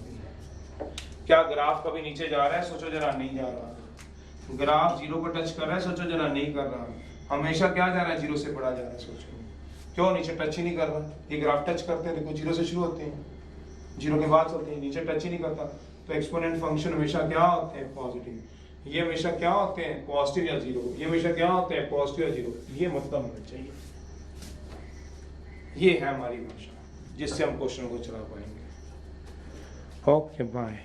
क्या ग्राफ कभी नीचे जा रहा है? सोचो जरा, नहीं जा रहा। ग्राफ जीरो को टच कर रहा है? सोचो जरा, नहीं कर रहा। हमेशा क्या जा रहा है? जीरो से बड़ा जा रहा है। सोचो क्यों? नीचे टच ही नहीं कर रहा। ये ग्राफ टच करते हैं, देखो जीरो से शुरू होते हैं, जीरो के बाद चलते हैं, नीचे टच ही नहीं करता। तो एक्सपोनेंट फंक्शन हमेशा क्या होते हैं? पॉजिटिव। ये हमेशा क्या होते हैं? पॉजिटिव या जीरो। ये हमेशा क्या होते हैं? पॉजिटिव या जीरो। ये मतलब होना चाहिए। ये है हमारी भाषा जिससे हम क्वेश्चन को चला पाएंगे। Okay, bye.